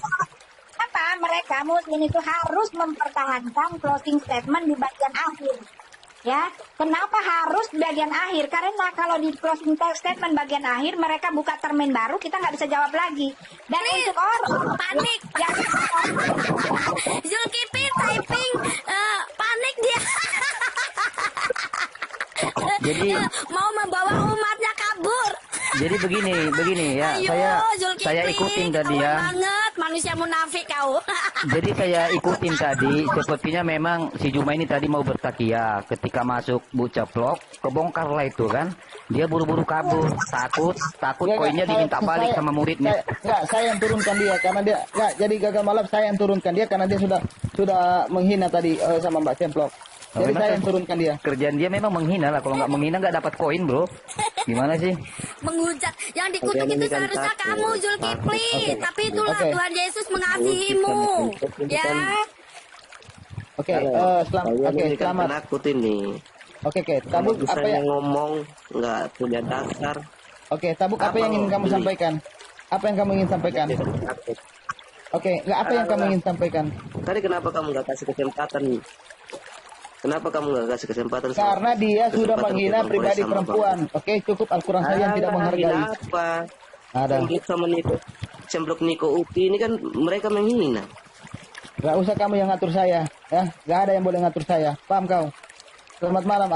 Apa mereka muslim itu harus mempertahankan closing statement di bagian akhir. Ya, kenapa harus bagian akhir? Karena kalau di closing statement bagian akhir mereka buka termin baru, kita nggak bisa jawab lagi. Dan untuk orang panik, ya, Zulkifli typing panik dia. Jadi mau membawa umatnya kabur. Jadi begini ya. Ayo, saya ikutin tadi ya. Banget manusia munafik kau. Jadi saya ikutin tadi, sepertinya memang si Juma ini tadi mau bertakia. Ketika masuk Bucaplok, kebongkarlah itu kan. Dia buru-buru kabur, takut koinnya diminta balik sama muridnya. Saya yang turunkan dia karena dia jadi gagal malap, saya yang turunkan dia karena dia sudah menghina tadi sama Mbak Cemplok. Jadi saya yang turunkan dia. Kerjaan dia memang menghina lah. Kalau nggak menghina nggak dapat koin, bro. Gimana sih? Menghujat. Yang dikutuk itu seharusnya kamu, Zulkifli. Tapi itulah Tuhan Yesus mengasihimu. Ya. Selamat. Takut ini. Tabuk apa saya yang ngomong nggak punya dasar. Tabuk apa yang ingin kamu sampaikan? Apa yang kamu ingin sampaikan? Apa yang kamu ingin sampaikan? Tadi kenapa kamu nggak kasih kesempatan nih? Kenapa kamu nggak kasih kesempatan? Karena dia sudah menghina pribadi perempuan. Cukup Al-Quran saja yang tidak menghargai. Apa? Ada. Sama Niko, Cemplok Niko Upi ini kan mereka menghina. Gak usah kamu yang ngatur saya, ya. Gak ada yang boleh ngatur saya. Paham kau? Selamat malam,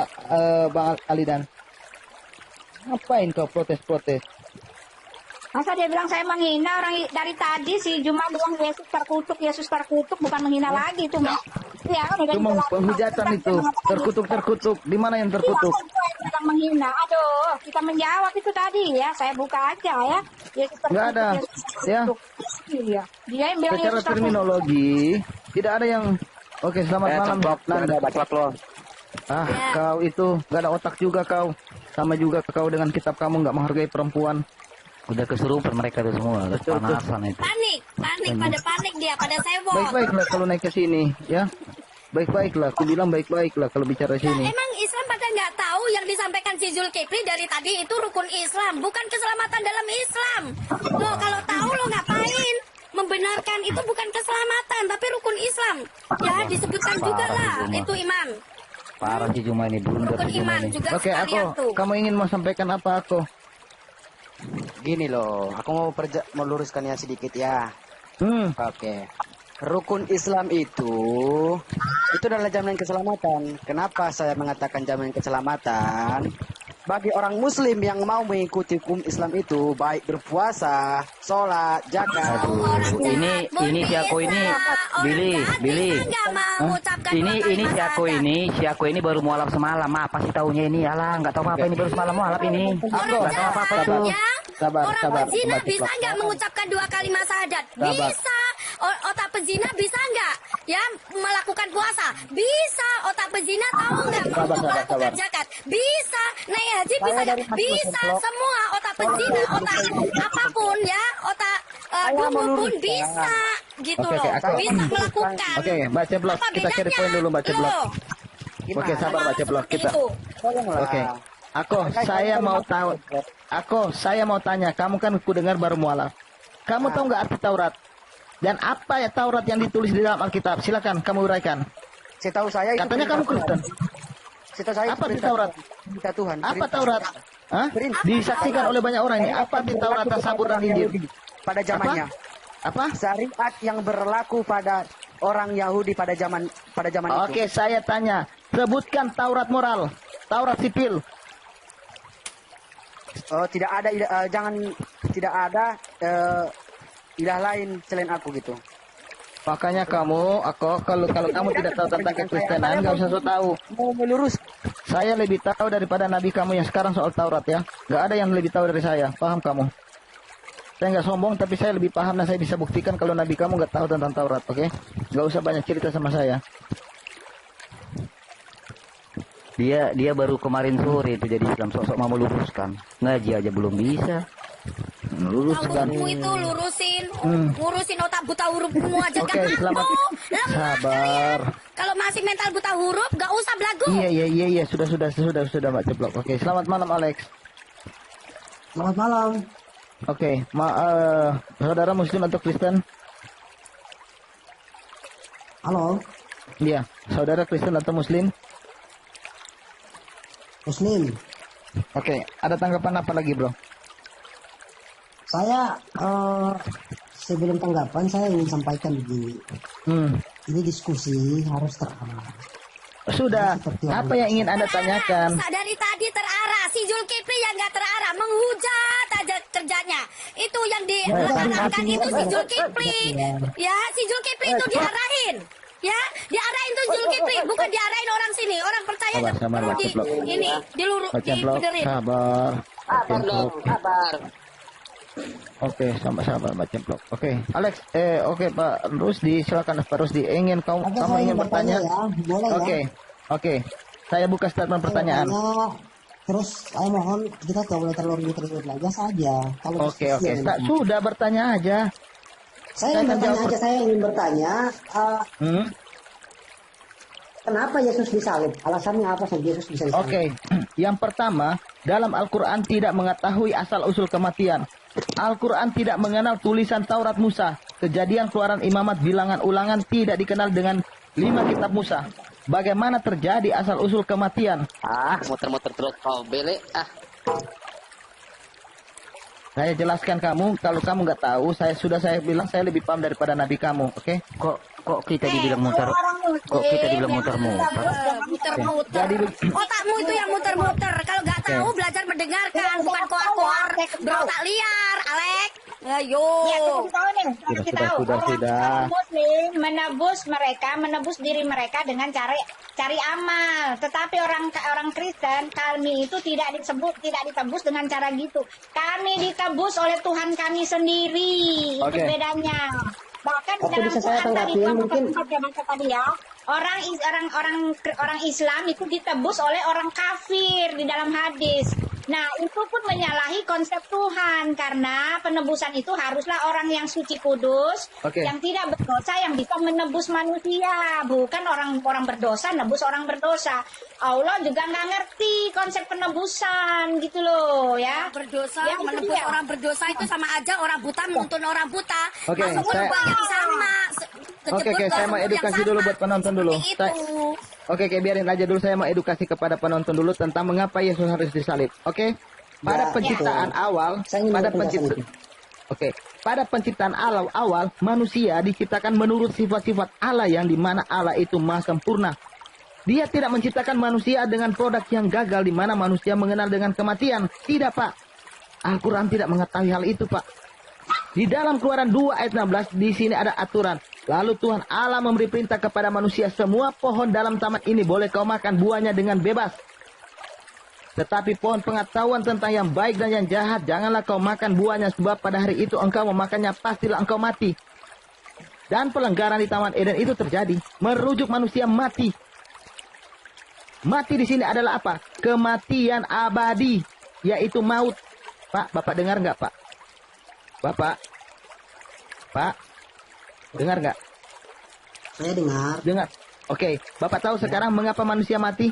Bang Alidan. Ngapain kau protes-protes? masa dia bilang saya menghina orang dari tadi si Juma bilang Yesus terkutuk bukan menghina lagi itu Mas. Ya, kan itu penghujatan itu terkutuk. Di mana yang terkutuk? Yang menghina. Aduh, kita menjawab itu tadi ya. Saya buka aja ya. Yesus terkutuk. Nggak ada. Ya. Iya. Dia yang bilang secara terminologi tidak ada yang. Selamat malam Nanda. Kau itu nggak ada otak juga kau. Sama juga kau dengan kitab kamu nggak menghargai perempuan. Udah kesurupan mereka itu semua, panasan itu. Panik, pada panik dia, pada sewok. Baik-baiklah kalau naik ke sini, ya. Baik-baiklah, aku bilang baik-baiklah kalau bicara Nah, sini. emang Islam pada nggak tahu yang disampaikan si Zulkifli dari tadi itu rukun Islam, bukan keselamatan dalam Islam. Lo kalau tahu lo ngapain? Membenarkan itu bukan keselamatan, tapi rukun Islam. Ya disebutkan juga lah, itu iman. Parah si Juma ini, blunder Rukun si Juma iman ini. juga Oke, sekalian aku. tuh. Kamu ingin mau sampaikan apa aku? Gini loh, aku mau meluruskannya sedikit ya. Oke. Rukun Islam itu adalah jaminan keselamatan. Kenapa saya mengatakan jaminan keselamatan? Bagi orang muslim yang mau mengikuti hukum Islam itu, baik berpuasa, sholat, zakat. Ini si aku ini, Billy. Ini si aku ini baru mualaf semalam. Apa sih taunya ini? Alah, nggak tahu apa ini baru semalam mualaf ini. Nggak tahu apa tuh. Sabar. Orang pezina bisa nggak mengucapkan 2 kalimat syahadat? Bisa. Otak pezina bisa nggak? Ya melakukan puasa? Bisa. Otak pezina tahu nggak melakukan zakat? Bisa. Naik haji bisa nggak? Bisa. Semua otak pezina, otak apapun ya, otak dukun pun bisa. Gitu Oke, loh. aku- Bisa melakukan. Oke, baca blog. Apa Kita cari bedanya? poin dulu baca blog. Loh, Oke, sabar baca blog seperti kita. itu. Oke. Saya mau tanya, kamu kan ku dengar baru mualaf. Kamu tahu nggak arti Taurat? Dan apa ya Taurat yang ditulis di dalam Alkitab? Silakan kamu uraikan. Setahu saya itu Katanya perintah kamu Tuhan. Kristen. Setahu saya itu Apa di perintah Taurat? Perintah Tuhan. Apa Perintah. Taurat? Hah? Disaksikan oleh banyak orang ini. Apa di Taurat, Zabur dan Injil? Pada zamannya. Apa? Syariat yang berlaku pada orang Yahudi pada zaman itu. Oke, saya tanya. Sebutkan Taurat moral, Taurat sipil. Tidak ada tidak ada ilah lain selain aku gitu. Makanya kalau kamu tidak tahu tentang kekristenan, nggak usah so tahu. Mau melurus. Saya lebih tahu daripada nabi kamu yang sekarang soal Taurat ya. Nggak ada yang lebih tahu dari saya. Paham kamu? Saya nggak sombong, tapi saya lebih paham dan saya bisa buktikan kalau nabi kamu nggak tahu tentang Taurat, oke? Nggak usah banyak cerita sama saya. Dia baru kemarin sore itu jadi Islam, sok-sok mau meluruskan. Ngaji aja belum bisa. Luruskan. Rambutmu itu lurusin, ngurusin otak buta hurufmu aja Oke, gak selamat. mampu. Lemah Sabar. kalian. Kalau masih mental buta huruf, gak usah belagu. Iya, sudah Mbak Ceplok. Oke, selamat malam Alex. Selamat malam. Oke, saudara Muslim atau Kristen? Halo, Iya, saudara Kristen atau Muslim? Muslim. Oke, ada tanggapan apa lagi bro? Saya sebelum tanggapan saya ingin sampaikan begini. Ini diskusi harus terarah. Sudah, apa yang ingin Anda tanyakan? Dari tadi terarah, si Zulkifli yang gak terarah, menghujat aja kerjanya. Itu yang diarahkan itu si Zulkifli. Ya, si Zulkifli itu diarahin. Ya, diarahin tuh Zulkifli, bukan diarahin orang sini. Orang percaya Sabar, Mbak Ceplok. ini Mbak Ceplok, dibenerin. sabar. Mbak Ceplok. Sabar. Oke, sabar Mbak Ceplok. Oke, Alex, oke Pak Rusdi, silakan Pak Rusdi. Kamu Saya ingin bertanya? ya, boleh ya. Oke. Saya buka statement pertanyaan. Terus saya mohon kita tidak boleh terlalu aja saja. Kalau Oke. diskusi ya, Sudah bertanya aja. Saya ingin akan bertanya jawab. aja. Saya ingin bertanya. Kenapa Yesus disalib? Alasannya apa saja Yesus bisa disalib? Oke, yang pertama, dalam Al-Quran tidak mengetahui asal-usul kematian. Al-Quran tidak mengenal tulisan Taurat Musa. Kejadian, Keluaran, Imamat, Bilangan, Ulangan tidak dikenal dengan 5 kitab Musa. Bagaimana terjadi asal-usul kematian? Muter-muter terus kau bele. Saya jelaskan kamu, kalau kamu nggak tahu, saya bilang saya lebih paham daripada nabi kamu, oke? Kok kita dibilang muter? Kok kita dibilang muter-muter? Muter-muter. Otakmu itu yang muter-muter. Kalau nggak tahu belajar mendengarkan, bukan koar-koar berotak liar, Alek. Ayo. Ya, kasih tahu nih, kasih tahu. Orang Muslim menebus diri mereka dengan cari amal. Tetapi orang Kristen, kami itu tidak ditebus dengan cara gitu. Kami ditebus oleh Tuhan kami sendiri. Itu Oke. bedanya. Bahkan di Oke, dalam bisa saya Quran tadi tanggapin, kamu mungkin? baca tadi ya. Orang Islam itu ditebus oleh orang kafir di dalam hadis. Nah, itu pun menyalahi konsep Tuhan karena penebusan itu haruslah orang yang suci kudus, Oke. yang tidak berdosa yang bisa menebus manusia, bukan orang-orang berdosa nebus orang berdosa. Allah juga nggak ngerti konsep penebusan gitu loh ya. Berdosa, Ya, itu menebus dia. orang berdosa itu sama aja orang buta menuntun orang buta. Oke, Masuk saya- lubang yang sama. Oke, Kejebur saya ke mau sumur yang edukasi sama. dulu buat penonton dulu. Seperti itu. Oke, biarin aja dulu, saya mau edukasi kepada penonton dulu tentang mengapa Yesus harus disalib. Oke? Pada Ya, penciptaan awal, Saya ingin pada menjelaskan penciptaan itu. Oke, pada penciptaan awal manusia diciptakan menurut sifat-sifat Allah yang dimana Allah itu maha sempurna. Dia tidak menciptakan manusia dengan produk yang gagal di mana manusia mengenal dengan kematian. Tidak, Pak. Al-Quran tidak mengetahui hal itu, Pak. Di dalam Keluaran 2 ayat 16 di sini ada aturan. Lalu Tuhan Allah memberi perintah kepada manusia, semua pohon dalam taman ini boleh kau makan buahnya dengan bebas. Tetapi pohon pengetahuan tentang yang baik dan yang jahat janganlah kau makan buahnya, sebab pada hari itu engkau memakannya pastilah engkau mati. Dan pelanggaran di Taman Eden itu terjadi, merujuk manusia mati. Mati di sini adalah apa? Kematian abadi, yaitu maut. Pak, Bapak dengar nggak, Pak? Pak, dengar nggak? Saya dengar. Dengar. Oke, Bapak tahu sekarang mengapa manusia mati?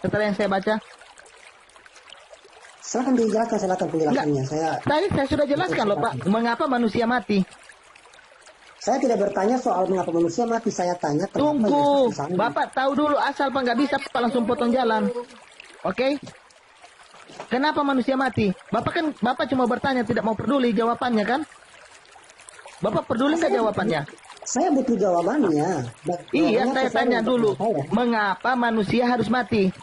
Setelah yang saya baca? Silakan dijelaskan, silakan penjelasannya. Tadi saya sudah jelaskan loh, Pak, mengapa manusia mati. Saya tidak bertanya soal mengapa manusia mati. Saya tanya kenapa Tunggu, Yesus disalib. Bapak tahu dulu asal Pak, nggak bisa Pak langsung potong jalan. Oke? Kenapa manusia mati? Bapak cuma bertanya, tidak mau peduli jawabannya kan? Bapak peduli nggak jawabannya? Saya butuh jawabannya. Iya, Jawabannya saya sesuai tanya dengan dulu, saya. mengapa manusia harus mati?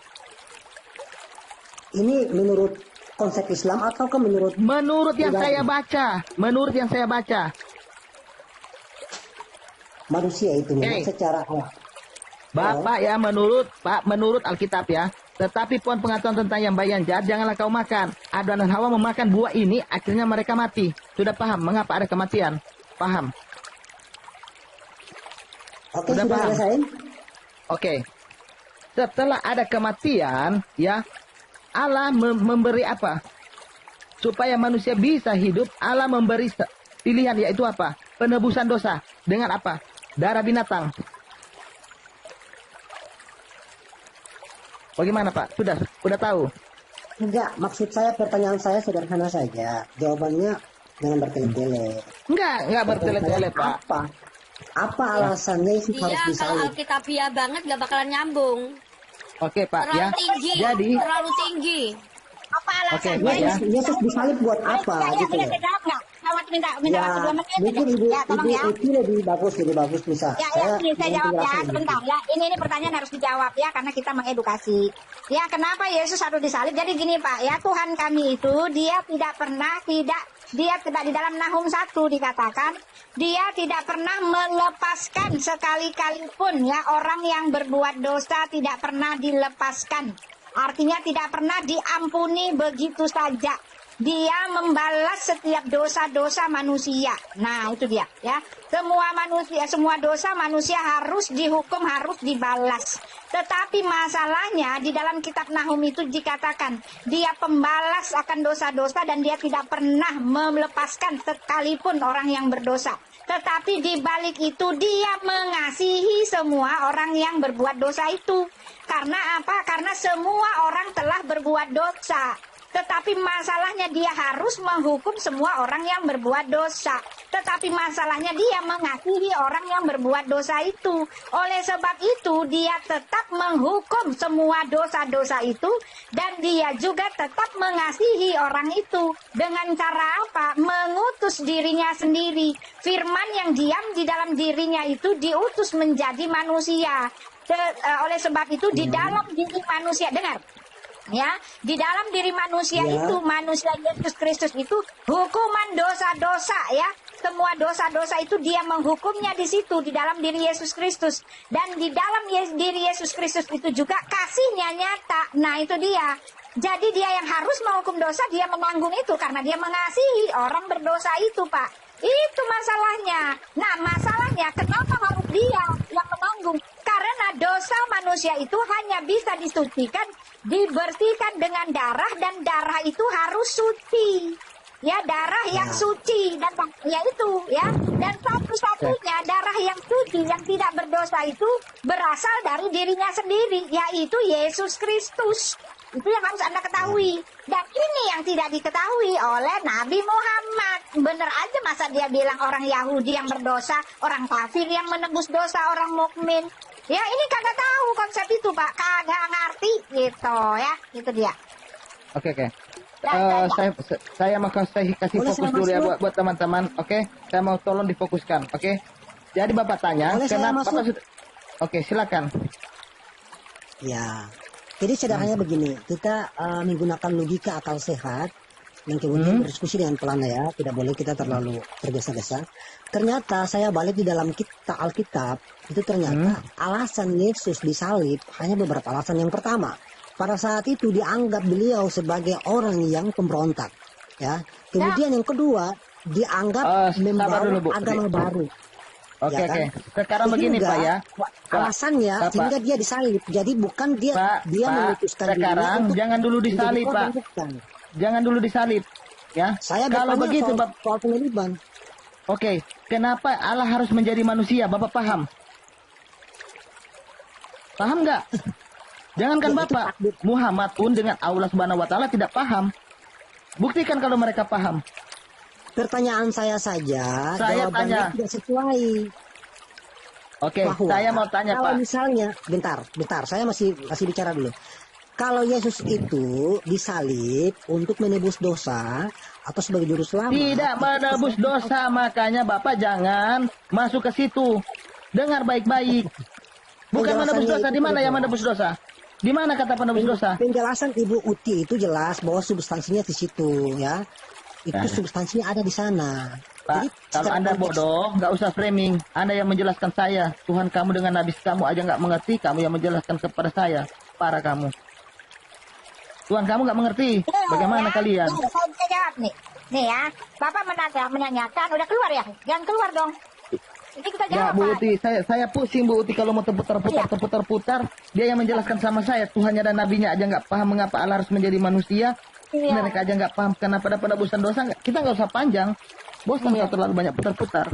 Ini menurut konsep Islam ataukah menurut Menurut yang Tidak. saya baca, manusia itu memang Oke. secara Bapak ya, menurut Alkitab ya. Tetapi pohon pengetahuan tentang yang baik yang jahat janganlah kau makan. Adam dan Hawa memakan buah ini, akhirnya mereka mati. Sudah paham mengapa ada kematian? Paham? Oke, Sudah sudah paham? selesai. Oke. Setelah ada kematian, ya, Allah memberi apa? Supaya manusia bisa hidup, Allah memberi pilihan, yaitu apa? Penebusan dosa. Dengan apa? Darah binatang. Bagaimana, Pak? Sudah tahu? Enggak, maksud saya, pertanyaan saya sederhana saja. Jawabannya jangan bertele-tele. Enggak bertele-tele, Pak. Apa alasannya Yesus harus Dia kalau disalib? Alkitabiah banget gak bakalan nyambung. Oke, Pak, Terlalu ya. tinggi. Jadi, Terlalu tinggi. Apa oke, alasannya? Pak, ya. Yesus disalib buat apa Ya, gitu boleh loh. saya jawab nggak? Selamat minta Ya, waktu 2 menit. mungkin Ya, tolong ya. itu lebih bagus bisa. Ya, ini saya jawab ya, penjelasan sebentar ya. Ini pertanyaan harus dijawab ya, karena kita mengedukasi. Ya, kenapa Yesus harus disalib? Jadi gini Pak, ya Tuhan kami itu dia tidak di dalam Nahum 1 dikatakan dia tidak pernah melepaskan sekali-kali pun ya orang yang berbuat dosa tidak pernah dilepaskan. Artinya tidak pernah diampuni begitu saja. Dia membalas setiap dosa-dosa manusia. Nah, itu dia ya. Semua dosa manusia harus dihukum, harus dibalas. Tetapi masalahnya di dalam kitab Nahum itu dikatakan dia pembalas akan dosa-dosa dan dia tidak pernah melepaskan sekalipun orang yang berdosa. Tetapi di balik itu dia mengasihi semua orang yang berbuat dosa itu. Karena apa? Karena semua orang telah berbuat dosa. Tetapi masalahnya dia harus menghukum semua orang yang berbuat dosa. Tetapi masalahnya dia mengasihi orang yang berbuat dosa itu. Oleh sebab itu dia tetap menghukum semua dosa-dosa itu. Dan dia juga tetap mengasihi orang itu. Dengan cara apa? Mengutus dirinya sendiri. Firman yang diam di dalam dirinya itu diutus menjadi manusia. Oleh sebab itu di dalam diri manusia, dengar. Ya, di dalam diri manusia itu, manusia Yesus Kristus itu hukuman dosa-dosa ya. Semua dosa-dosa itu dia menghukumnya di situ di dalam diri Yesus Kristus. Dan di dalam diri Yesus Kristus itu juga kasihnya nyata. Nah, itu dia. Jadi dia yang harus menghukum dosa, dia menanggung itu karena dia mengasihi orang berdosa itu, Pak. Itu masalahnya. Nah, masalahnya kenapa harus dia yang menanggung? karena dosa manusia itu hanya bisa disucikan, dibersihkan dengan darah, dan darah itu harus suci. Ya, darah yang suci, dan ya itu ya. Dan satu-satunya darah yang suci yang tidak berdosa itu berasal dari dirinya sendiri, yaitu Yesus Kristus. Itu yang harus Anda ketahui. Dan ini yang tidak diketahui oleh Nabi Muhammad. Bener aja masa dia bilang orang Yahudi yang berdosa, orang kafir yang menebus dosa orang mukmin. Ya ini kagak tahu konsep itu Pak, kagak ngerti gitu ya. Itu dia. Oke. Saya mau kasih fokus dulu ya buat teman-teman. Oke, saya mau tolong difokuskan. Oke. Jadi Bapak tanya, kenapa Bapak sudah... Oke, silakan. Ya, jadi sederhananya begini, kita menggunakan logika akal sehat dan kemudian berdiskusi dengan pelana ya, tidak boleh kita terlalu tergesa-gesa. Ternyata saya balik di dalam Alkitab, itu ternyata alasan Yesus disalib hanya beberapa alasan. Yang pertama, pada saat itu dianggap beliau sebagai orang yang pemberontak, ya. Kemudian yang kedua, dianggap membawa agama baru. Oke. Sekarang Itu begini juga Pak ya. Alasannya Pak, sehingga dia disalib. Jadi bukan dia memutuskan sekarang dirinya jangan dulu disalib untuk Pak. bukan. Jangan dulu disalib. Ya. Saya Kalau bertanya begitu soal penyaliban. Oke, kenapa Allah harus menjadi manusia? Bapak paham? Paham nggak? Jangankan Ya, itu Bapak, takdir. Muhammad pun dengan Allah Subhanahu wa taala tidak paham. Buktikan kalau mereka paham. Pertanyaan saya saja, Saya jawabannya tanya. tidak sesuai. Oke, Bahwa saya mau tanya kalau Pak. misalnya, bentar, saya masih bicara dulu. Kalau Yesus itu disalib untuk menebus dosa atau sebagai juru selamat. Tidak menebus dosa, makanya Bapak jangan masuk ke situ. Dengar baik-baik. Bukan menebus dosa, di mana yang menebus dosa? Di mana kata penebus dosa? Penjelasan Ibu Uti itu jelas bahwa substansinya di situ ya. Itu substansinya ada di sana. Pak, Jadi, kalau secara Anda konteks- bodoh, nggak usah framing. Anda yang menjelaskan saya. Tuhan kamu dengan nabi kamu aja nggak mengerti, kamu yang menjelaskan kepada saya. Parah kamu. Tuhan kamu nggak mengerti. Bagaimana kalian? Saya bisa jawab nih. Nih ya, Bapak menanyakan, udah keluar ya? Jangan keluar dong. Ini kita Ya jawab, Bu Pak. Uti, saya pusing Bu Uti kalau mau terputar. Dia yang menjelaskan sama saya. Tuhannya dan nabinya aja nggak paham mengapa Allah harus menjadi manusia. Iya. Mereka aja nggak paham kenapa ada penebusan dosa. Kita nggak usah panjang. Bosan kalau terlalu banyak putar-putar.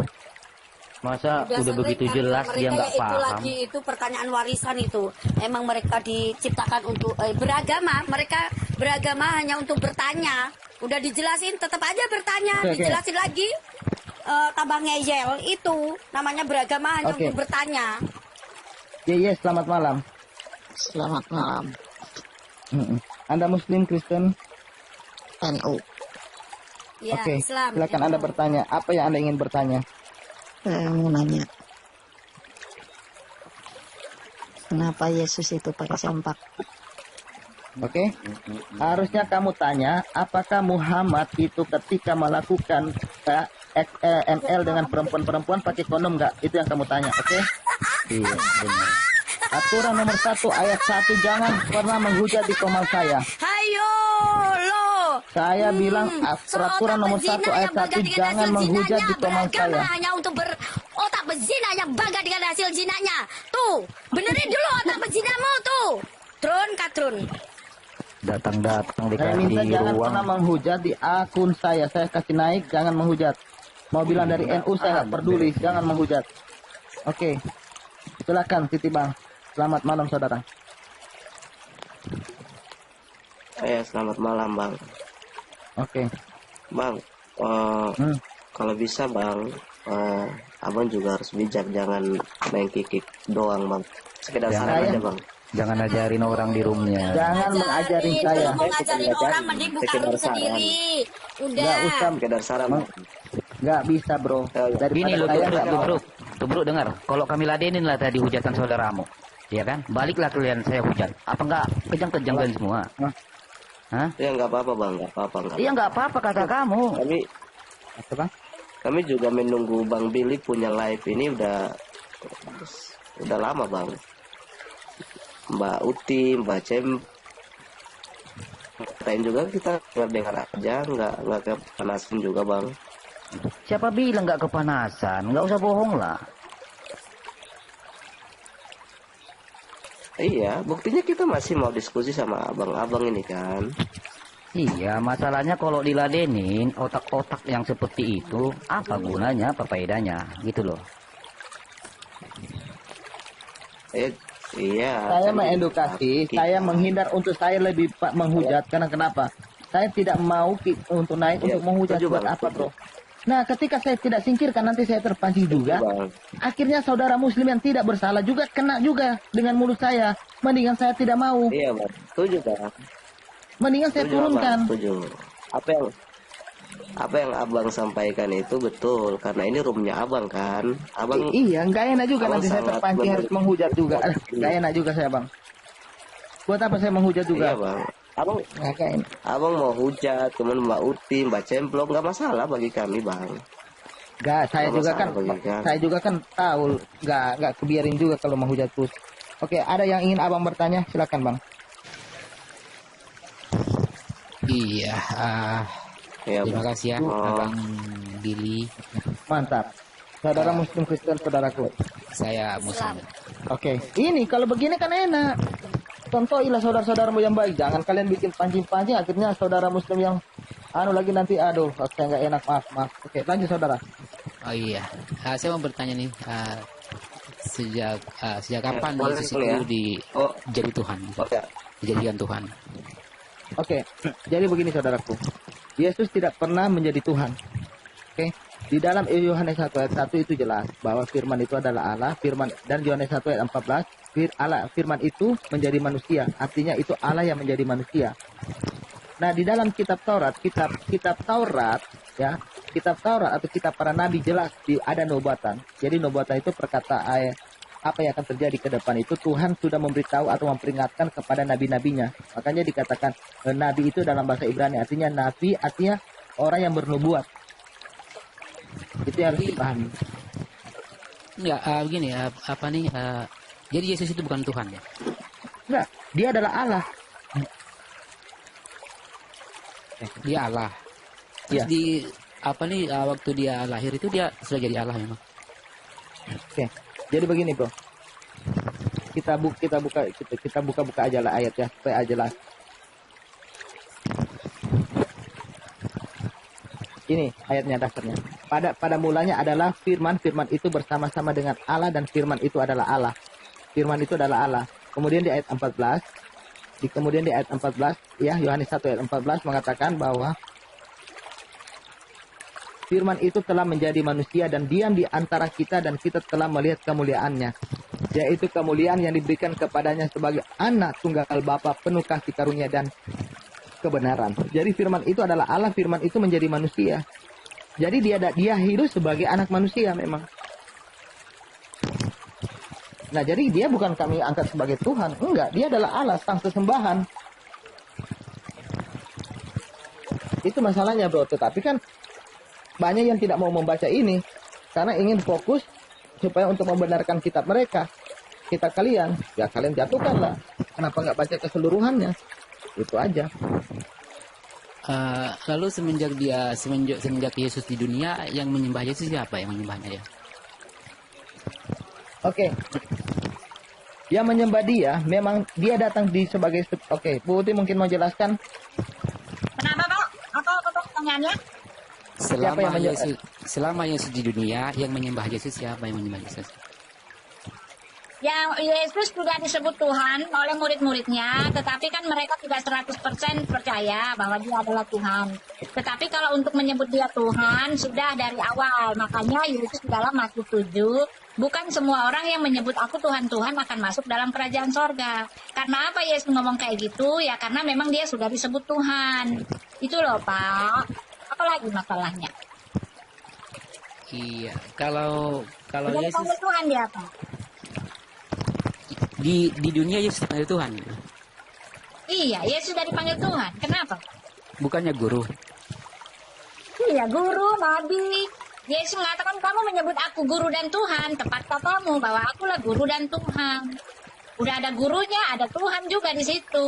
Masa udah sering begitu kan, jelas mereka dia nggak ya itu paham. lagi itu pertanyaan warisan itu. Emang mereka diciptakan untuk beragama, mereka beragama hanya untuk bertanya. Udah dijelasin, tetap aja bertanya, Oke. dijelasin lagi. Tambah ngeyel itu namanya beragama hanya Oke. untuk bertanya. Yes, selamat malam. Selamat malam, Anda Muslim, Kristen? NU. Ya, Oke, Islam. silakan Anda bertanya. Apa yang Anda ingin bertanya? Saya mau nanya, kenapa Yesus itu pakai sempak? Oke, harusnya kamu tanya, apakah Muhammad itu ketika melakukan ML dengan perempuan-perempuan pakai kondom nggak? Itu yang kamu tanya, oke? Iya, benar. Aturan nomor 1 ayat 1, jangan pernah menghujat di komal saya. Hayo lo. Saya bilang peraturan nomor 1 ayat 1, jangan menghujat di komal saya. Hanya untuk berotak berzina yang bangga dengan hasil zinanya. Tuh, benerin dulu otak berzinamu tuh. Trun katrun. Datang-datang Saya minta dikasih jangan ruang. pernah menghujat di akun saya. Saya kasih naik, jangan menghujat. Mau bilang dari NU saya nggak peduli, jangan menghujat. Oke, silakan Siti Bang. Selamat malam saudara. Selamat malam Bang. Oke. Bang, kalau bisa Bang, Abang juga harus bijak, jangan main kikik doang Bang. Sekedar Jangan saran ya. aja Bang. Jangan ajarin orang di roomnya. Jangan mengajarin saya. Kalau mau ngajarin orang mending buka Sekedar room sendiri. Udah. Nggak usah, Sekedar saran Bang. nggak bisa bro. Gini loh, saya nggak mau. Tubruk dengar. Kalau kami ladenin lah tadi hujatan saudaramu, ya kan? Baliklah kalian saya hujat. Apa enggak kejang-kejang kalian semua? Hah? Ya nggak apa-apa Bang, nggak apa-apa. Iya nggak apa-apa kata kamu. Apa, Bang? Kami juga menunggu Bang Billy punya live ini udah lama Bang. Mbak Uti, Mbak Cem, lain juga kita dengar aja, nggak kepanasan juga Bang. Siapa bilang nggak kepanasan? Nggak usah bohong lah. Iya, buktinya kita masih mau diskusi sama abang-abang ini kan. Iya, masalahnya kalau diladenin otak-otak yang seperti itu, apa gunanya, apa faedahnya, gitu loh. Iya. Saya kan mengedukasi, kita- saya menghindar untuk saya lebih menghujat. Karena kenapa? Saya tidak mau untuk naik Iya, untuk menghujat setuju, buat Bang, apa, setuju. bro? Nah, ketika saya tidak singkirkan, nanti saya terpancing juga. Bang. Akhirnya saudara muslim yang tidak bersalah juga kena juga dengan mulut saya. Mendingan saya tidak mau. Iya, Bang. Setuju, Bang. Mendingan saya Setuju, turunkan. Abang. Setuju. Apa yang abang sampaikan itu betul, karena ini roomnya abang kan. Abang Iya, nggak enak juga Abang nanti saya sangat terpancing harus menghujat juga. Nggak enak juga saya, Bang. Buat apa saya menghujat juga? Iya, Bang. Nggak enak. Abang mau hujat, kemudian Mbak Uti, Mbak Cemplok, nggak masalah bagi kami, Bang. Nggak, saya Nggak juga masalah kan, bagi kami. saya juga kan tahu, nggak kebiarin juga kalau menghujat terus. Oke, ada yang ingin abang bertanya? Silakan, Bang. Iya, Iya, terima Bang. kasih ya, Oh. Abang Billy. Mantap. Saudara Muslim Kristen, saudaraku. Saya Muslim. Oke, ini kalau begini kan enak. Contohilah saudara-saudaramu yang baik. Jangan kalian bikin pancing-pancing. Akhirnya saudara Muslim yang lagi nanti, aduh, saya nggak enak. Maaf. Oke, lanjut saudara. Oh iya, saya mau bertanya nih, sejak kapan boleh, Yesus boleh itu Oh. jadi Tuhan, Oke. dijadikan Tuhan? Oke, jadi begini saudaraku. Yesus tidak pernah menjadi Tuhan. Oke, di dalam Yohanes 1 ayat 1 itu jelas bahwa firman itu adalah Allah. Firman dan Yohanes 1 ayat 14, firman itu menjadi manusia. Artinya itu Allah yang menjadi manusia. Nah, di dalam kitab Taurat, kitab Taurat ya, kitab Taurat atau kitab para nabi jelas ada nubuatan. Jadi nubuatan itu perkataan apa yang akan terjadi ke depan itu Tuhan sudah memberitahu atau memperingatkan kepada nabi-nabinya. Makanya dikatakan nabi itu dalam bahasa Ibrani artinya nabi artinya orang yang bernubuat. Itu yang harus dipahami. Enggak, begini, apa nih? Jadi Yesus itu bukan Tuhan ya? Enggak, dia adalah Allah. Dia Allah. Terus Iya. di apa nih? Waktu dia lahir itu dia sudah jadi Allah memang. Oke. Jadi begini, Bro. Kita buka aja lah ayat ya supaya jelas. Ini ayatnya dasarnya. Pada mulanya adalah firman itu bersama-sama dengan Allah dan firman itu adalah Allah. Firman itu adalah Allah. Kemudian di ayat 14, ya Yohanes 1 ayat 14 mengatakan bahwa firman itu telah menjadi manusia dan diam di antara kita dan kita telah melihat kemuliaannya, yaitu kemuliaan yang diberikan kepadanya sebagai anak tunggal Bapa penuh kasih karunia dan kebenaran. Jadi firman itu adalah Allah, firman itu menjadi manusia. Jadi dia hidup sebagai anak manusia memang. Nah, jadi dia bukan kami angkat sebagai Tuhan. Enggak, dia adalah Allah, sang sesembahan. Itu masalahnya, Bro. Tetapi kan banyak yang tidak mau membaca ini karena ingin fokus supaya untuk membenarkan kitab mereka. Kitab kalian, ya kalian jatuhkanlah. Kenapa nggak baca keseluruhannya? Itu aja. Lalu semenjak Yesus di dunia, yang menyembah Yesus siapa yang menyembahnya ya? Oke. Yang menyembah dia, memang dia datang sebagai... Oke, Bu Uti mungkin mau jelaskan. Kenapa, Pak? Apa pertanyaannya? Selama Yesus di dunia, yang menyembah Yesus siapa yang menyembah Yesus? Yang Yesus sudah disebut Tuhan oleh murid-muridnya, tetapi kan mereka tidak 100% percaya bahwa dia adalah Tuhan. Tetapi kalau untuk menyebut dia Tuhan, sudah dari awal. Makanya Yesus dalam Matius 7, bukan semua orang yang menyebut aku Tuhan-Tuhan akan masuk dalam kerajaan sorga. Karena apa Yesus ngomong kayak gitu? Ya karena memang dia sudah disebut Tuhan. Itu loh Pak. Apalagi masalahnya? Iya, kalau Sudah Yesus dipanggil Tuhan dia Pak. di dunia Yesus dipanggil Tuhan, Iya, Yesus sudah dipanggil Tuhan. Kenapa? bukannya guru. Iya, guru, nabi. Yesus mengatakan kamu menyebut aku guru dan Tuhan. Tepat katamu bahwa akulah guru dan Tuhan. Udah ada gurunya, ada Tuhan juga di situ.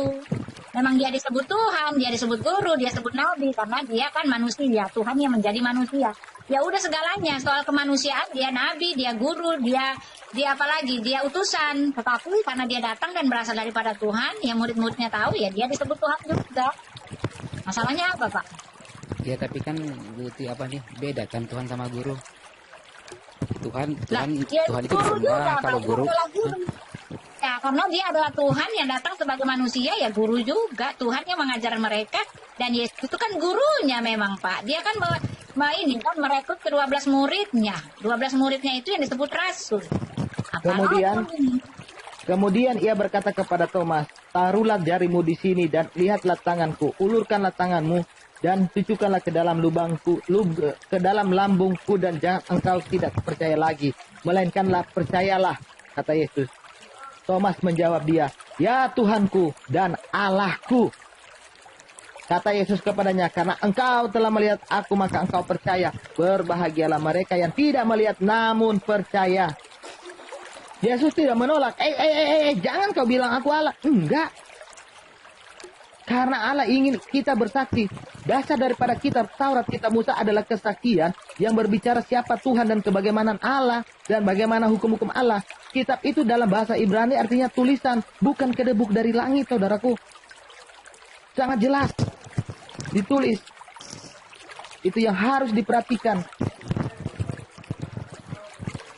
Memang dia disebut Tuhan, dia disebut guru, dia disebut nabi karena dia kan manusia, Tuhan yang menjadi manusia. Ya udah segalanya soal kemanusiaan, dia nabi, dia guru, dia apa lagi? Dia utusan. Tetapi karena dia datang dan berasal daripada Tuhan, yang murid-muridnya tahu ya dia disebut Tuhan juga. Masalahnya apa, Pak? Ya tapi kan bukti apa nih? Beda kan Tuhan sama guru. Tuhan Ya, Tuhan itu guru disembah, juga, kalau Pak, guru. adalah guru. Ya, karena dia adalah Tuhan yang datang sebagai manusia, ya guru juga. Tuhan yang mengajar mereka. Dan Yesus itu kan gurunya memang, Pak. Dia kan ini kan merekrut ke 12 muridnya. 12 muridnya itu yang disebut rasul. Kemudian ia berkata kepada Thomas, taruhlah jarimu di sini dan lihatlah tanganku, ulurkanlah tanganmu dan tujukanlah ke dalam ke dalam lambungku, dan jangan engkau tidak percaya lagi, melainkanlah percayalah, kata Yesus. Thomas menjawab dia, ya Tuhanku dan Allahku. Kata Yesus kepadanya, karena engkau telah melihat aku maka engkau percaya. Berbahagialah mereka yang tidak melihat namun percaya. Yesus tidak menolak. Jangan kau bilang aku Allah. Enggak. Karena Allah ingin kita bersaksi. Dasar daripada kitab Taurat, kitab Musa adalah kesaksian yang berbicara siapa Tuhan dan kebagaimanan Allah dan bagaimana hukum-hukum Allah. Kitab itu dalam bahasa Ibrani artinya tulisan, bukan kedebuk dari langit, saudaraku. Sangat jelas ditulis. Itu yang harus diperhatikan.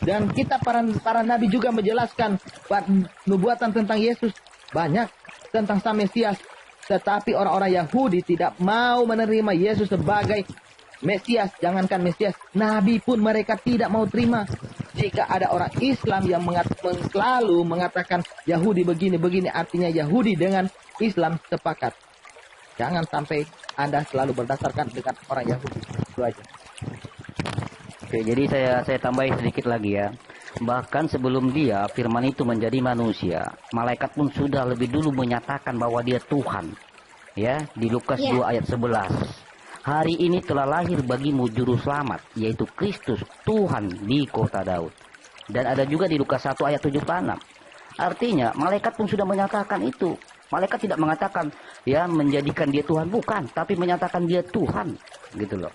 Dan kita para nabi juga menjelaskan nubuatan tentang Yesus banyak, tentang Sang Mesias. Tetapi orang-orang Yahudi tidak mau menerima Yesus sebagai Mesias. Jangankan Mesias, nabi pun mereka tidak mau terima. Jika ada orang Islam yang selalu mengatakan Yahudi begini-begini, artinya Yahudi dengan Islam sepakat. Jangan sampai Anda selalu berdasarkan dengan orang Yahudi. Itu aja. Oke, jadi saya tambahin sedikit lagi ya. Bahkan sebelum dia firman itu menjadi manusia, malaikat pun sudah lebih dulu menyatakan bahwa dia Tuhan. Ya, di Lukas 2 ayat 11. Hari ini telah lahir bagimu juru selamat, yaitu Kristus, Tuhan di kota Daud. Dan ada juga di Lukas 1 ayat 76. Artinya malaikat pun sudah menyatakan itu. Malaikat tidak mengatakan ya menjadikan dia Tuhan, bukan, tapi menyatakan dia Tuhan, gitu loh.